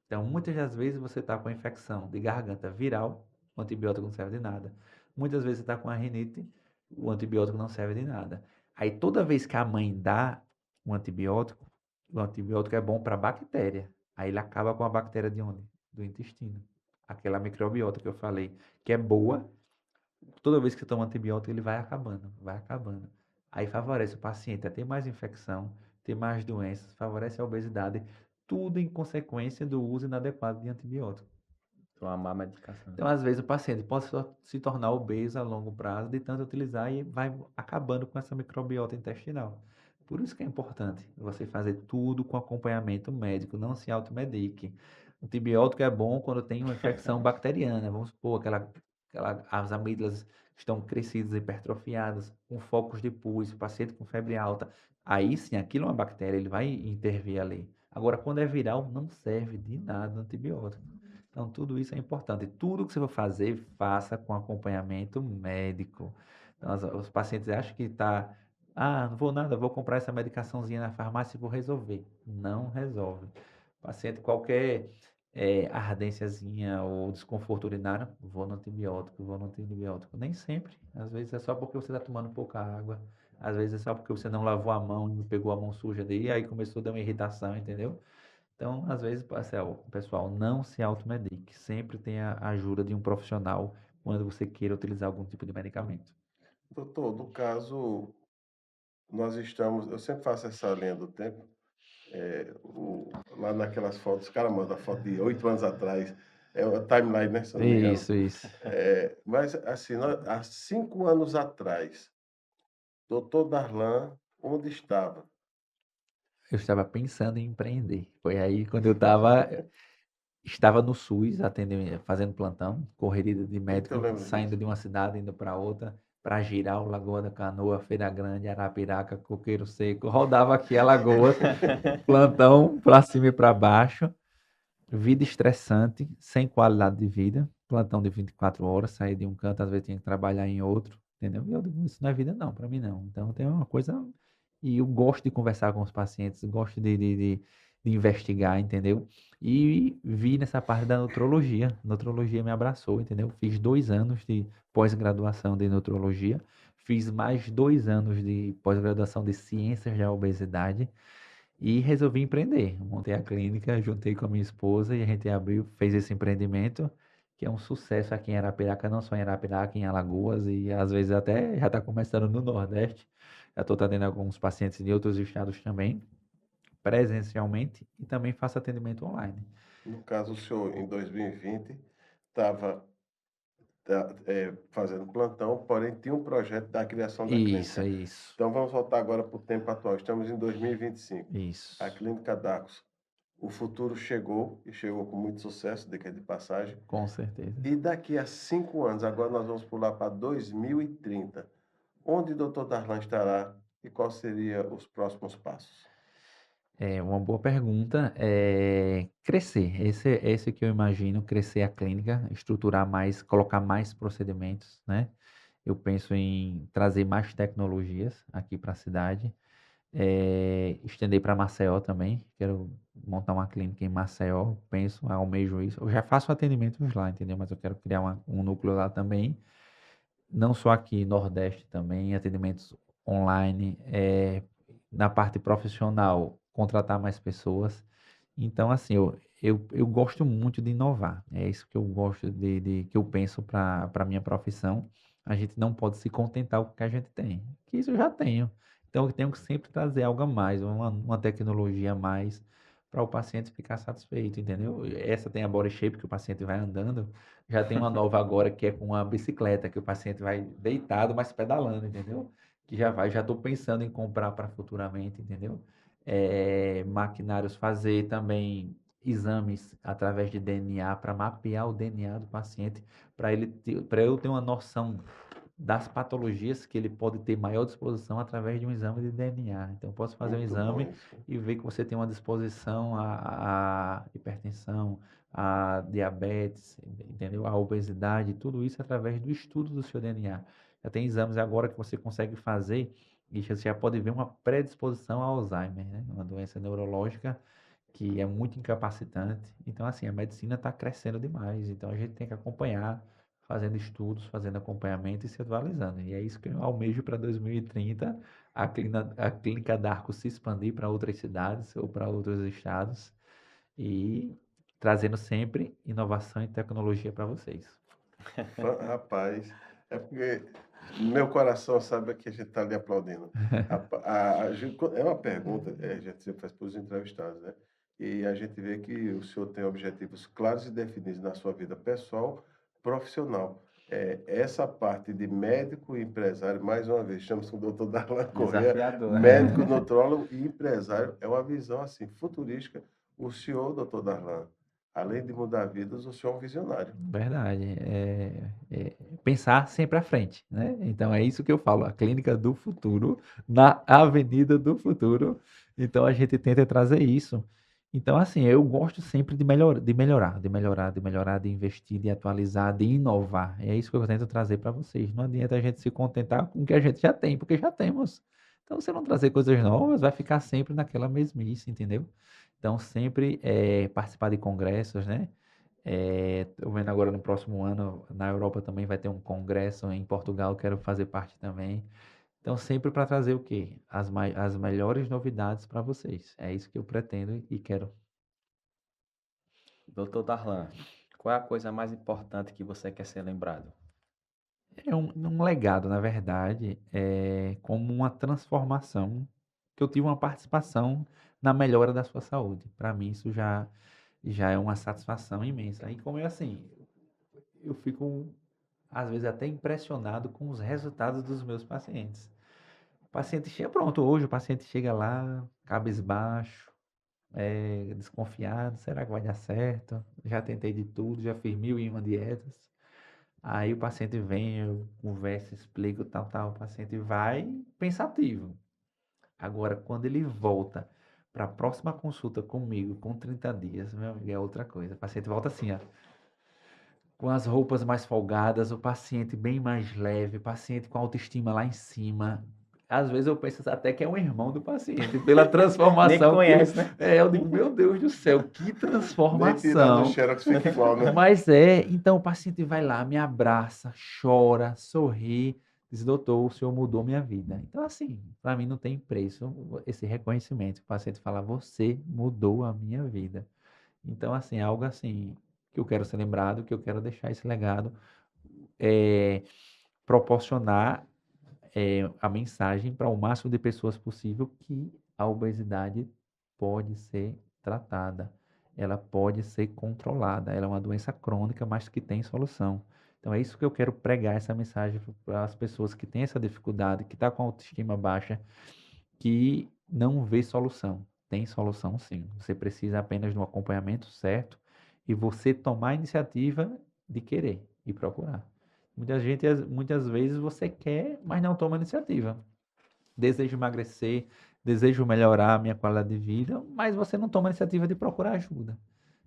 Então, muitas das vezes você está com a infecção de garganta viral, o antibiótico não serve de nada. Muitas vezes você está com a rinite, o antibiótico não serve de nada. Aí, toda vez que a mãe dá o antibiótico é bom para bactéria. Aí, ele acaba com a bactéria de onde? Do intestino. Aquela microbiota que eu falei, que é boa, toda vez que você toma antibiótico, ele vai acabando, vai acabando. Aí favorece o paciente a ter mais infecção, ter mais doenças, favorece a obesidade, tudo em consequência do uso inadequado de antibiótico. Tomar medicação. Então, às vezes, o paciente pode se tornar obeso a longo prazo de tanto utilizar e vai acabando com essa microbiota intestinal. Por isso que é importante você fazer tudo com acompanhamento médico, não se automedique. Antibiótico é bom quando tem uma infecção bacteriana, vamos supor, as amígdalas estão crescidas, hipertrofiadas, com focos de pus, paciente com febre alta. Aí sim, aquilo é uma bactéria, ele vai intervir ali. Agora, quando é viral, não serve de nada o antibiótico. Então, tudo isso é importante. Tudo que você for fazer, faça com acompanhamento médico. Então, os pacientes acham que está, não vou nada, vou comprar essa medicaçãozinha na farmácia e vou resolver. Não resolve. Paciente, qualquer ardênciazinha ou desconforto urinário, vou no antibiótico, vou no antibiótico. Nem sempre. Às vezes é só porque você está tomando pouca água. Às vezes é só porque você não lavou a mão, não pegou a mão suja daí, e aí começou a dar uma irritação, entendeu? Então, às vezes, pessoal, não se automedique. Sempre tenha a ajuda de um profissional quando você queira utilizar algum tipo de medicamento. Doutor, no caso, nós estamos, eu sempre faço essa linha do tempo, lá naquelas fotos, os caras mandam a foto de 8 anos atrás, é uma timeline, né, se eu não me engano. Isso. Mas, assim, há 5 anos atrás, doutor Darlan, onde estava? Eu estava pensando em empreender. Foi aí quando estava no SUS, atendendo, fazendo plantão, correria de Eita, eu médico, lembro saindo disso. de uma cidade, indo para outra, para Giral, Lagoa da Canoa, Feira Grande, Arapiraca, Coqueiro Seco. Rodava aqui a Lagoa, plantão para cima e para baixo. Vida estressante, sem qualidade de vida, plantão de 24 horas, sair de um canto, às vezes tinha que trabalhar em outro, entendeu? E eu digo, isso não é vida não, para mim não. Então tem uma coisa, e eu gosto de conversar com os pacientes, gosto de investigar, entendeu? E vi nessa parte da nutrologia me abraçou, entendeu? Fiz 2 anos de pós-graduação de nutrologia, fiz mais 2 anos de pós-graduação de ciências da obesidade, e resolvi empreender. Montei a clínica, juntei com a minha esposa e a gente abriu, fez esse empreendimento, que é um sucesso aqui em Arapiraca, não só em Arapiraca, em Alagoas e às vezes até já está começando no Nordeste. Já estou atendendo alguns pacientes de outros estados também, presencialmente, e também faço atendimento online. No caso, o senhor, em 2020, estava fazendo plantão, porém tinha um projeto da criação da Isso, clínica. isso, Então, vamos voltar agora para o tempo atual. Estamos em 2025. A isso, Clínica Dacos. O futuro chegou, e chegou com muito sucesso, diga de passagem. com certeza. E daqui a 5 anos, agora nós vamos pular para 2030. Onde o Dr. Darlan estará e quais seriam os próximos passos? É uma boa pergunta. Crescer, esse que eu imagino, crescer a clínica, estruturar mais, colocar mais procedimentos, né? Eu penso em trazer mais tecnologias aqui para a cidade, estender para Maceió também. Quero montar uma clínica em Maceió, penso, almejo isso. Eu já faço atendimentos lá, entendeu? Mas eu quero criar um núcleo lá também, não só aqui, Nordeste também, atendimentos online, na parte profissional, contratar mais pessoas. Então, assim, eu gosto muito de inovar. É isso que eu gosto que eu penso para a minha profissão. A gente não pode se contentar com o que a gente tem, que isso eu já tenho. Então, eu tenho que sempre trazer algo a mais, uma tecnologia a mais, para o paciente ficar satisfeito, entendeu? Essa tem a body shape que o paciente vai andando, já tem uma nova agora que é com uma bicicleta, que o paciente vai deitado, mas pedalando, entendeu? Que já estou pensando em comprar para futuramente, entendeu? Maquinários, fazer também exames através de DNA para mapear o DNA do paciente, para eu ter uma noção das patologias que ele pode ter maior disposição através de um exame de DNA. Então, eu posso fazer um Muito bom exame isso. e ver que você tem uma disposição à hipertensão, à diabetes, entendeu? À obesidade, tudo isso através do estudo do seu DNA. Já tem exames agora que você consegue fazer e você já pode ver uma predisposição ao Alzheimer, né? Uma doença neurológica que é muito incapacitante. Então, assim, a medicina está crescendo demais. Então, a gente tem que acompanhar, fazendo estudos, fazendo acompanhamento e se atualizando. E é isso que eu almejo para 2030, a Clínica Darko se expandir para outras cidades ou para outros estados e trazendo sempre inovação e tecnologia para vocês. Rapaz, é porque meu coração sabe que a gente está ali aplaudindo. É uma pergunta, a gente sempre faz para os entrevistados, né? e a gente vê que o senhor tem objetivos claros e definidos na sua vida pessoal, profissional. Essa parte de médico e empresário, mais uma vez, estamos com o doutor Darlan Corrêa, Desafiador. médico, nutrólogo e empresário. É uma visão assim futurística. O senhor, doutor Darlan, além de mudar vidas, o senhor é um visionário. Verdade. Pensar sempre à frente, né? Então é isso que eu falo, a clínica do futuro, na avenida do futuro. Então a gente tenta trazer isso. Então, assim, eu gosto sempre de investir, de atualizar, de inovar. É isso que eu tento trazer para vocês. Não adianta a gente se contentar com o que a gente já tem, porque já temos. Então, se não trazer coisas novas, vai ficar sempre naquela mesmice, entendeu? Então, sempre participar de congressos, né? Estou vendo agora no próximo ano, na Europa também vai ter um congresso, em Portugal quero fazer parte também. Então, sempre para trazer o quê? As melhores novidades para vocês. É isso que eu pretendo e quero. Doutor Darlan, qual é a coisa mais importante que você quer ser lembrado? É um legado, na verdade, como uma transformação, que eu tive uma participação na melhora da sua saúde. Para mim, isso já é uma satisfação imensa. E como é assim, eu fico, às vezes, até impressionado com os resultados dos meus pacientes. O paciente chega, pronto, hoje o paciente chega lá, cabisbaixo, desconfiado, será que vai dar certo? Já tentei de tudo, já fiz 1001 dietas. Aí o paciente vem, eu converso, explico, tal, o paciente vai pensativo. Agora, quando ele volta para a próxima consulta comigo, com 30 dias, meu amigo, é outra coisa. O paciente volta assim, ó, com as roupas mais folgadas, o paciente bem mais leve, o paciente com a autoestima lá em cima. Às vezes eu penso até que é um irmão do paciente, pela Nem transformação que ele. conhece, né? Eu digo, meu Deus do céu, que Nem tirando o transformação. xerox fica igual, né? Mas então o paciente vai lá, me abraça, chora, sorri, diz, doutor, o senhor mudou minha vida. Então, assim, para mim não tem preço esse reconhecimento. O paciente fala, você mudou a minha vida. Então, assim, é algo assim que eu quero ser lembrado, que eu quero deixar esse legado, é, proporcionar a mensagem para o máximo de pessoas possível que a obesidade pode ser tratada, ela pode ser controlada, ela é uma doença crônica, mas que tem solução. Então é isso que eu quero pregar essa mensagem para as pessoas que têm essa dificuldade, que está com a autoestima baixa, que não vê solução. Tem solução sim. Você precisa apenas de um acompanhamento certo e você tomar a iniciativa de querer e procurar. Muitas vezes você quer, mas não toma iniciativa. Desejo emagrecer, desejo melhorar a minha qualidade de vida, mas você não toma a iniciativa de procurar ajuda.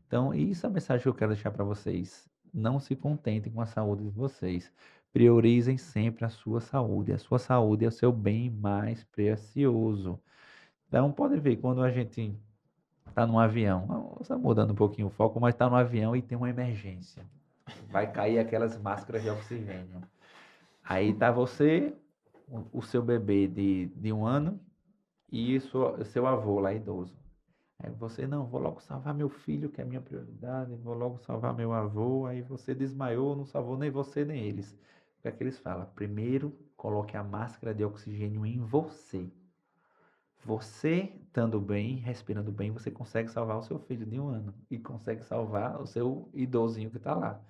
Então, isso é a mensagem que eu quero deixar para vocês. Não se contentem com a saúde de vocês. Priorizem sempre a sua saúde. A sua saúde é o seu bem mais precioso. Então, pode ver, quando a gente está num avião, está mudando um pouquinho o foco, mas está no avião e tem uma emergência. Vai cair aquelas máscaras de oxigênio. Aí tá você, o seu bebê de 1 ano e seu avô lá idoso. Aí você, não, vou logo salvar meu filho, que é a minha prioridade, vou logo salvar meu avô. Aí você desmaiou, não salvou nem você nem eles. O que é que eles falam? Primeiro, coloque a máscara de oxigênio em você. Você estando bem, respirando bem, você consegue salvar o seu filho de 1 ano e consegue salvar o seu idosinho que está lá.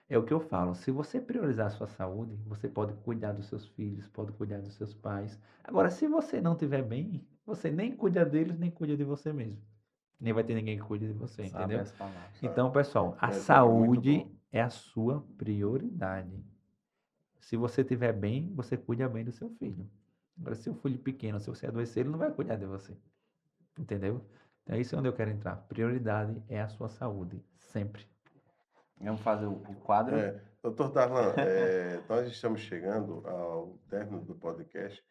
É o que eu falo. Se você priorizar a sua saúde, você pode cuidar dos seus filhos, pode cuidar dos seus pais. Agora, se você não estiver bem, você nem cuida deles, nem cuida de você mesmo. Nem vai ter ninguém que cuide de você, Sabe entendeu? as palavras. Então, pessoal, a Verdade, muito saúde bom. é a sua prioridade. Se você estiver bem, você cuida bem do seu filho. Agora, se o filho pequeno, se você adoecer, ele não vai cuidar de você. Entendeu? Então, é isso onde eu quero entrar. Prioridade é a sua saúde, sempre. Vamos fazer o quadro. Doutor Darlan, nós estamos chegando ao término do podcast.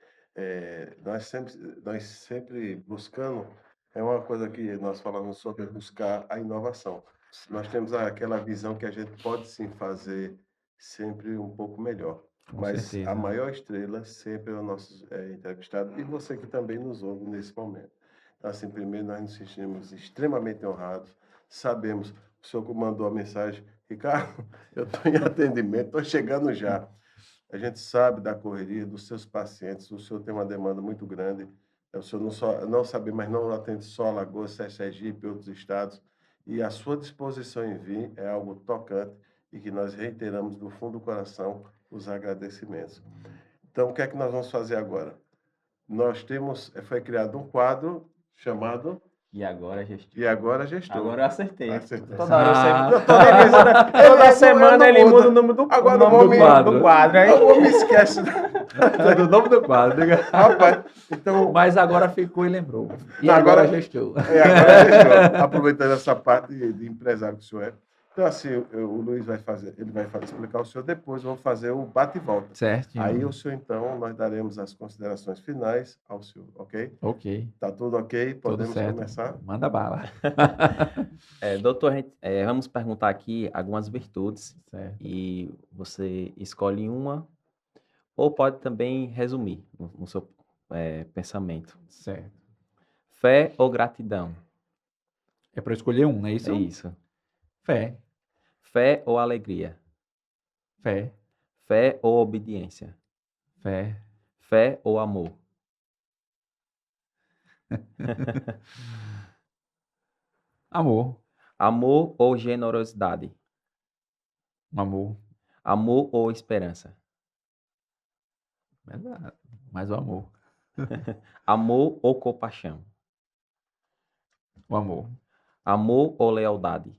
Nós sempre buscando, é uma coisa que nós falamos sobre buscar a inovação. Nós temos aquela visão que a gente pode sim fazer sempre um pouco melhor. Com Mas certeza. a maior estrela sempre é o nosso entrevistado e você que também nos ouve nesse momento. Então, assim, primeiro nós nos sentimos extremamente honrados, sabemos, o senhor mandou a mensagem, Ricardo, eu estou em atendimento, estou chegando já. A gente sabe da correria dos seus pacientes, o senhor tem uma demanda muito grande, O senhor não saber, mas não atende só Alagoas, Sergipe e outros estados. E a sua disposição em vir é algo tocante e que nós reiteramos do fundo do coração os agradecimentos. Então, o que é que nós vamos fazer agora? Foi criado um quadro chamado E agora, gestor? E Agora Gestor. Agora eu acertei. Acertou. Toda hora eu Ah, sempre. Toda semana ele muda o nome do Agora o nome o homem- do quadro. Aí Eu vou me esquece. é do nome do quadro. Diga. Rapaz, então, Mas agora ficou e lembrou. E Não, agora agora- gestou. agora Gestor, aproveitando essa parte de empresário que o senhor é. Então, assim, o Luiz ele vai explicar ao senhor depois, vamos fazer o bate e volta. Certinho. Aí o senhor, então, nós daremos as considerações finais ao senhor, ok? Ok. Tá tudo ok? Tudo Podemos certo. começar? Manda bala. Doutor, vamos perguntar aqui algumas virtudes Certo. e você escolhe uma ou pode também resumir no seu pensamento. Certo. Fé ou gratidão? É para escolher um, não é isso? É isso. Fé. Fé ou alegria? Fé. Fé ou obediência? Fé. Fé ou amor? Amor. Amor ou generosidade? Amor. Amor ou esperança? Verdade. Mas o amor. Amor ou compaixão? O amor. Amor ou lealdade?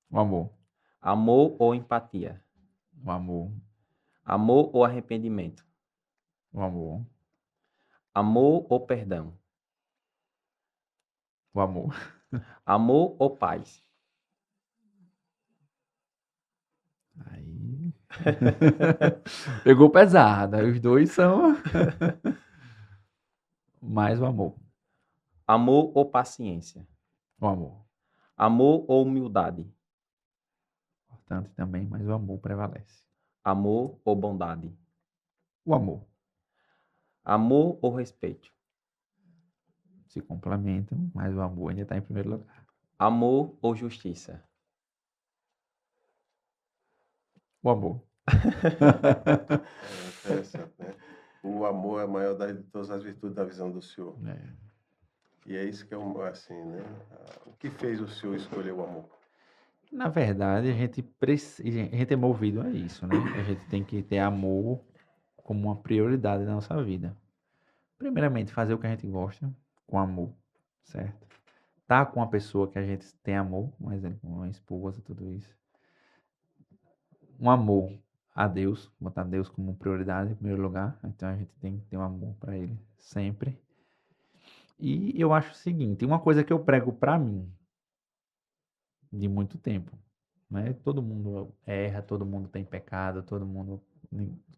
O amor. Amor ou empatia? O amor. Amor ou arrependimento? O amor. Amor ou perdão? O amor. Amor ou paz? Aí. Pegou pesada. Os dois são. Mais o amor. Amor ou paciência? O amor. Amor ou humildade? Importante também, mas o amor prevalece. Amor ou bondade? O amor. Amor ou respeito? Se complementam, mas o amor ainda está em primeiro lugar. Amor ou justiça? O amor. É interessante, né? O amor é a maior de todas as virtudes da visão do senhor. É. E é isso que é assim, né? O que fez o senhor escolher o amor? Na verdade, a gente é movido a isso, né? A gente tem que ter amor como uma prioridade na nossa vida. Primeiramente, fazer o que a gente gosta com amor, certo? Tá com uma pessoa que a gente tem amor, por exemplo, uma esposa, tudo isso. Um amor a Deus, botar Deus como prioridade em primeiro lugar. Então a gente tem que ter um amor para Ele sempre. E eu acho o seguinte, uma coisa que eu prego para mim de muito tempo, né? Todo mundo erra, todo mundo tem pecado,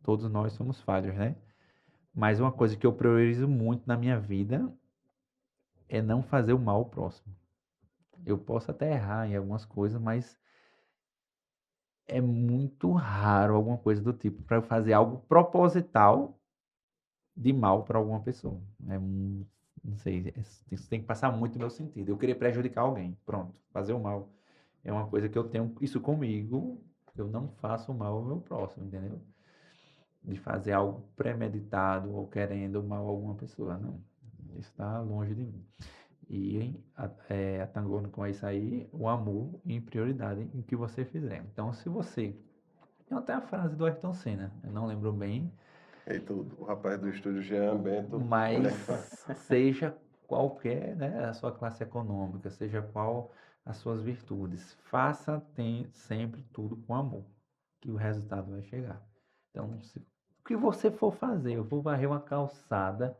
todos nós somos falhos, né? Mas uma coisa que eu priorizo muito na minha vida é não fazer o mal ao próximo. Eu posso até errar em algumas coisas, mas é muito raro alguma coisa do tipo para eu fazer algo proposital de mal para alguma pessoa. Não sei, isso tem que passar muito no meu sentido. Eu querer prejudicar alguém, pronto, fazer o mal. É uma coisa que eu tenho isso comigo, eu não faço mal ao meu próximo, entendeu? De fazer algo premeditado ou querendo mal a alguma pessoa, não. Isso está longe de mim. E atangando com isso aí, o amor em prioridade em que você fizer. Então, se você... Tem até a frase do Ayrton Senna, eu não lembro bem, Eita, o rapaz do estúdio Jean Bento. mas seja qualquer, né, a sua classe econômica, seja qual as suas virtudes, tem sempre tudo com amor, que o resultado vai chegar. Então, o que você for fazer, eu vou varrer uma calçada,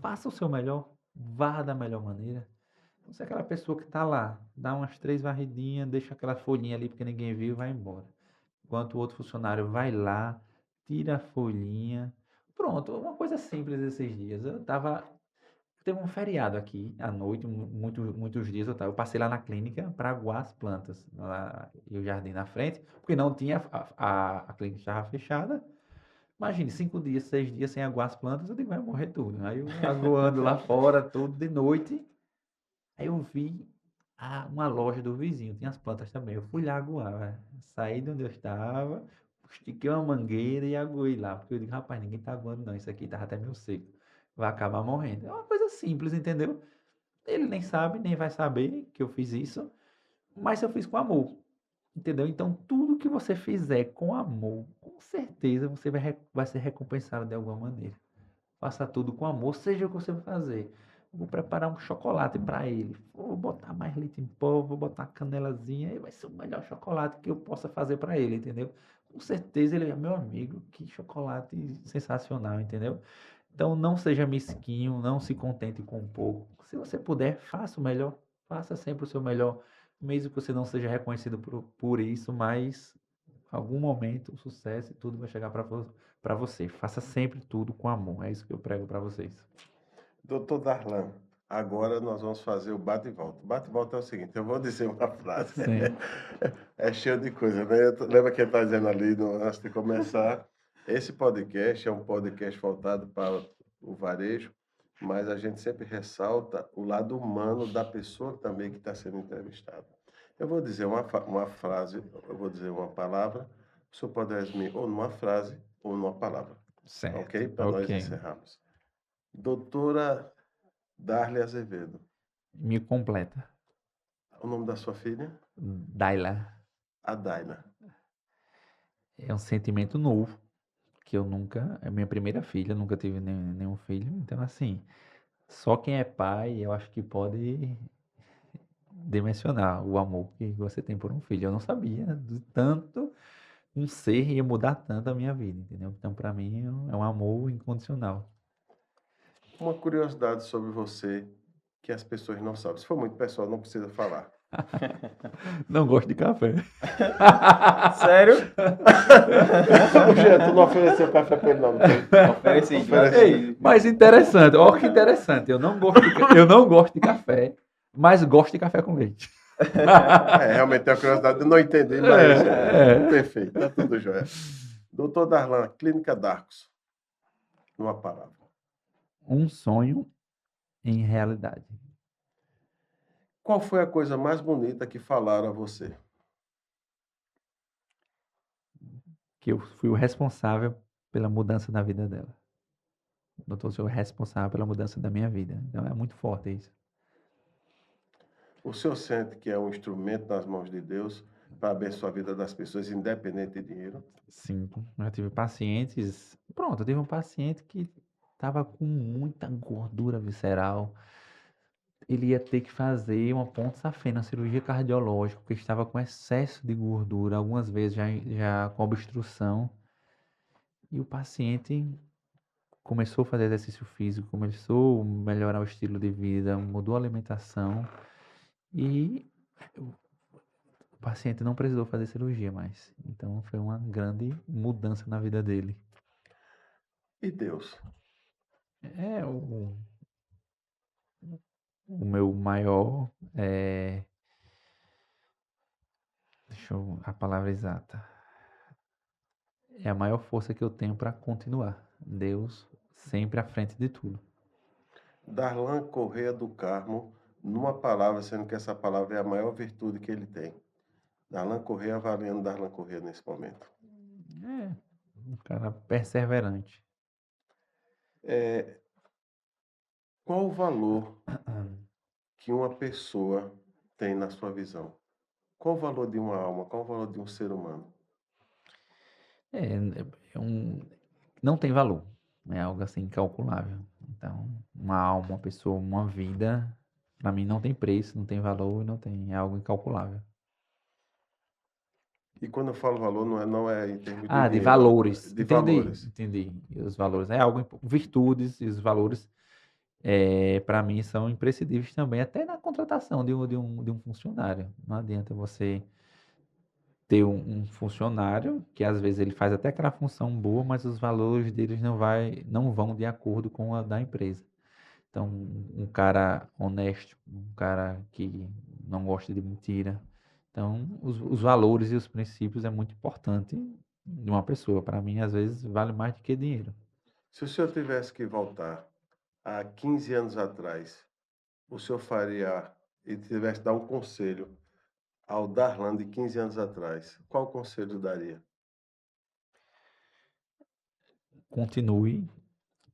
faça o seu melhor, vá da melhor maneira. Você é aquela pessoa que está lá, dá umas 3 varridinhas, deixa aquela folhinha ali porque ninguém viu e vai embora. Enquanto o outro funcionário vai lá, tira a folhinha. Pronto, uma coisa simples esses dias. Teve um feriado aqui à noite, muitos dias eu passei lá na clínica para aguar as plantas, lá, e o jardim na frente, porque não tinha, a clínica estava fechada. Imagine, 5 dias, 6 dias sem aguar as plantas, eu digo, vai morrer tudo. Aí eu aguando lá fora, tudo de noite. Aí eu vi uma loja do vizinho, tinha as plantas também. Eu fui lá aguar, saí de onde eu estava, estiquei uma mangueira e aguei lá, porque eu digo, rapaz, ninguém tá aguando não, isso aqui tava até meio seco, vai acabar morrendo. É uma coisa simples, entendeu? Ele nem sabe, nem vai saber que eu fiz isso, mas eu fiz com amor, entendeu? Então, tudo que você fizer com amor, com certeza você vai ser recompensado de alguma maneira. Faça tudo com amor, seja o que você for fazer. Vou preparar um chocolate para ele. Vou botar mais leite em pó, vou botar canelazinha e vai ser o melhor chocolate que eu possa fazer para ele, entendeu? Com certeza ele é meu amigo. Que chocolate sensacional, entendeu? Então não seja mesquinho, não se contente com pouco. Se você puder, faça o melhor. Faça sempre o seu melhor, mesmo que você não seja reconhecido por isso, mas em algum momento o sucesso e tudo vai chegar para você. Faça sempre tudo com amor. É isso que eu prego para vocês. Doutor Darlan, agora nós vamos fazer o bate e volta. O bate e volta é o seguinte, eu vou dizer uma frase. Sim. É cheio de coisa, né? Lembra que ele está dizendo ali, antes de começar, esse podcast é um podcast voltado para o varejo, mas a gente sempre ressalta o lado humano da pessoa também que está sendo entrevistada. Eu vou dizer uma frase, eu vou dizer uma palavra, o senhor pode resumir ou numa frase ou numa palavra, Certo. ok? Para nós Ok. encerrarmos. Doutora Darly Azevedo, Me completa. o nome da sua filha? Daila. A Daina. É um sentimento novo que eu nunca. É minha primeira filha, nunca tive nenhum filho. Então, assim, só quem é pai, eu acho que pode dimensionar o amor que você tem por um filho. Eu não sabia de tanto um ser ia mudar tanto a minha vida, entendeu? Então, para mim, é um amor incondicional. Uma curiosidade sobre você que as pessoas não sabem. Se for muito pessoal, não precisa falar. Não gosto de café. Sério? Tu não ofereceu café para ele, não. Ofereci. Ei, mas interessante, olha que interessante. Eu não gosto de café, mas gosto de café com leite. Realmente tenho a curiosidade de não entender, mas É. perfeito, tá tudo jóia. Doutor Darlan, Clínica Darcos, numa palavra. Um sonho em realidade. Qual foi a coisa mais bonita que falaram a você? Que eu fui o responsável pela mudança da vida dela. O doutor sou o responsável pela mudança da minha vida. Então é muito forte isso. O senhor sente que é um instrumento nas mãos de Deus para abençoar a vida das pessoas, independente de dinheiro? Sim, eu tive pacientes. Pronto, eu tive um paciente que estava com muita gordura visceral. Ele ia ter que fazer uma ponte safena, uma cirurgia cardiológica, porque estava com excesso de gordura, algumas vezes já com obstrução. E o paciente começou a fazer exercício físico, começou a melhorar o estilo de vida, mudou a alimentação e o paciente não precisou fazer cirurgia mais. Então foi uma grande mudança na vida dele. E Deus? É o meu maior, deixa eu, a palavra exata, é a maior força que eu tenho para continuar. Deus sempre à frente de tudo. Darlan Correia do Carmo, numa palavra, sendo que essa palavra é a maior virtude que ele tem. Darlan Correia avaliando Darlan Correia nesse momento. É, um cara perseverante. Qual o valor que uma pessoa tem na sua visão? Qual o valor de uma alma? Qual o valor de um ser humano? É, é um, não tem valor. É algo assim incalculável. Então, uma alma, uma pessoa, uma vida, para mim não tem preço, não tem valor, não tem, é algo incalculável. E quando eu falo valor, não é em termos de Ah, de dinheiro, valores. de Entendi, valores. entendi. E os valores é algo, virtudes e os valores, para mim, são imprescindíveis também, até na contratação de um funcionário. Não adianta você ter um funcionário que às vezes ele faz até aquela função boa, mas os valores deles não vão de acordo com a da empresa. Então, um cara honesto, um cara que não gosta de mentira. Então, os valores e os princípios é muito importante de uma pessoa. Para mim, às vezes, vale mais do que dinheiro. Se o senhor tivesse que voltar há 15 anos atrás, o senhor faria e tivesse que dar um conselho ao Darlan de 15 anos atrás, qual conselho daria? continue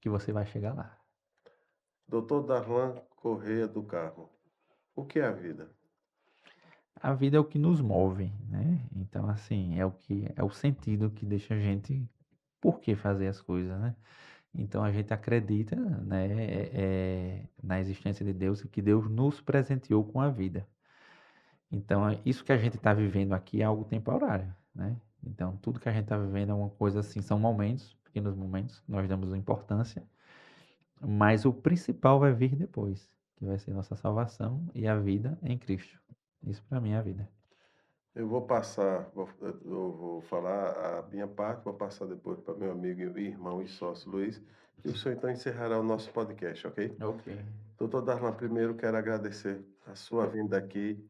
que você vai chegar lá. Doutor Darlan Correia do Carmo, o que é a vida? A vida é o que nos move, né? Então, assim, é o sentido que deixa a gente por que fazer as coisas, né? Então, a gente acredita, né, na existência de Deus e que Deus nos presenteou com a vida. Então, isso que a gente está vivendo aqui é algo temporário, né? Então, tudo que a gente está vivendo é uma coisa assim, são momentos, pequenos momentos, que nós damos importância, mas o principal vai vir depois, que vai ser nossa salvação e a vida em Cristo. Isso para mim é a vida. Eu vou falar a minha parte, vou passar depois para meu amigo e irmão e sócio Luiz, e o senhor então encerrará o nosso podcast, ok? Ok. Doutor Darlan, primeiro quero agradecer a sua vinda aqui,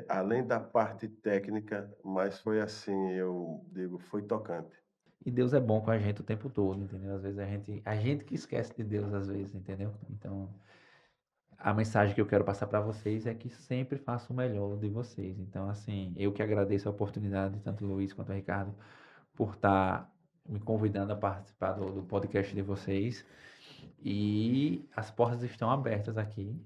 além da parte técnica, mas foi assim, eu digo, foi tocante. E Deus é bom com a gente o tempo todo, entendeu? Às vezes a gente que esquece de Deus, às vezes, entendeu? Então, a mensagem que eu quero passar para vocês é que sempre faça o melhor de vocês. Então, assim, eu que agradeço a oportunidade, tanto o Luiz quanto o Ricardo, por estar me convidando a participar do podcast de vocês. E as portas estão abertas aqui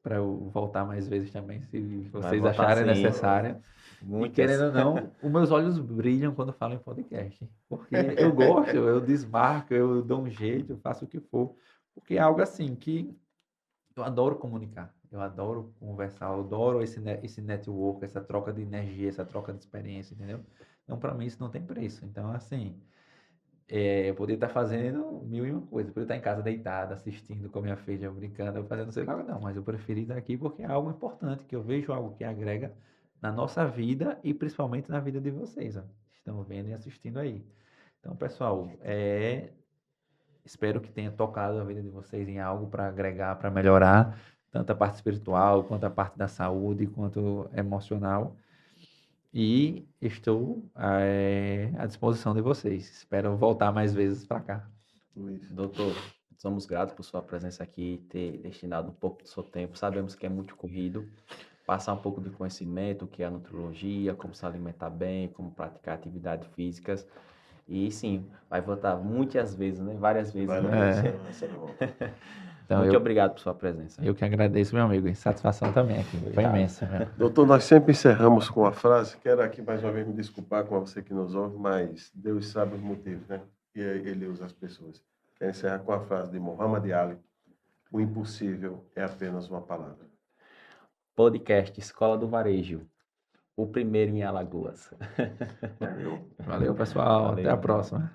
para eu voltar mais vezes também, se Vai vocês voltar acharem sim, necessário. E muitas. querendo ou não, os meus olhos brilham quando falo em podcast. Porque eu gosto, eu desmarco, eu dou um jeito, eu faço o que for. Porque é algo assim que eu adoro comunicar, eu adoro conversar, eu adoro esse network, essa troca de energia, essa troca de experiência, entendeu? Então, para mim, isso não tem preço. Então, assim, eu poderia estar fazendo mil e uma coisas. Eu poderia estar em casa deitado, assistindo com a minha filha, brincando, eu fazendo sei lá, não. Mas eu preferi estar aqui porque é algo importante, que eu vejo algo que agrega na nossa vida e principalmente na vida de vocês, ó. Estão vendo e assistindo aí. Então, pessoal, espero que tenha tocado a vida de vocês em algo para agregar, para melhorar, tanto a parte espiritual, quanto a parte da saúde, quanto emocional. E estou à disposição de vocês. Espero voltar mais vezes para cá. Luiz. Doutor, somos gratos por sua presença aqui, ter destinado um pouco do seu tempo. Sabemos que é muito corrido. Passar um pouco de conhecimento, o que é a nutrologia, como se alimentar bem, como praticar atividades físicas. E sim, vai voltar muitas vezes, né? Várias vezes, Vai, né? Luiz. Então, Muito obrigado por sua presença. eu que agradeço, meu amigo. E satisfação também aqui. Foi Obrigado. imensa. Meu. Doutor, nós sempre encerramos com a frase, quero aqui mais uma vez me desculpar com você que nos ouve, mas Deus sabe os motivos, né? E Ele usa as pessoas. Quero encerrar com a frase de Muhammad Ali, o impossível é apenas uma palavra. Podcast Escola do Varejo, o primeiro em Alagoas. Valeu. Valeu, pessoal. Até a Valeu. próxima.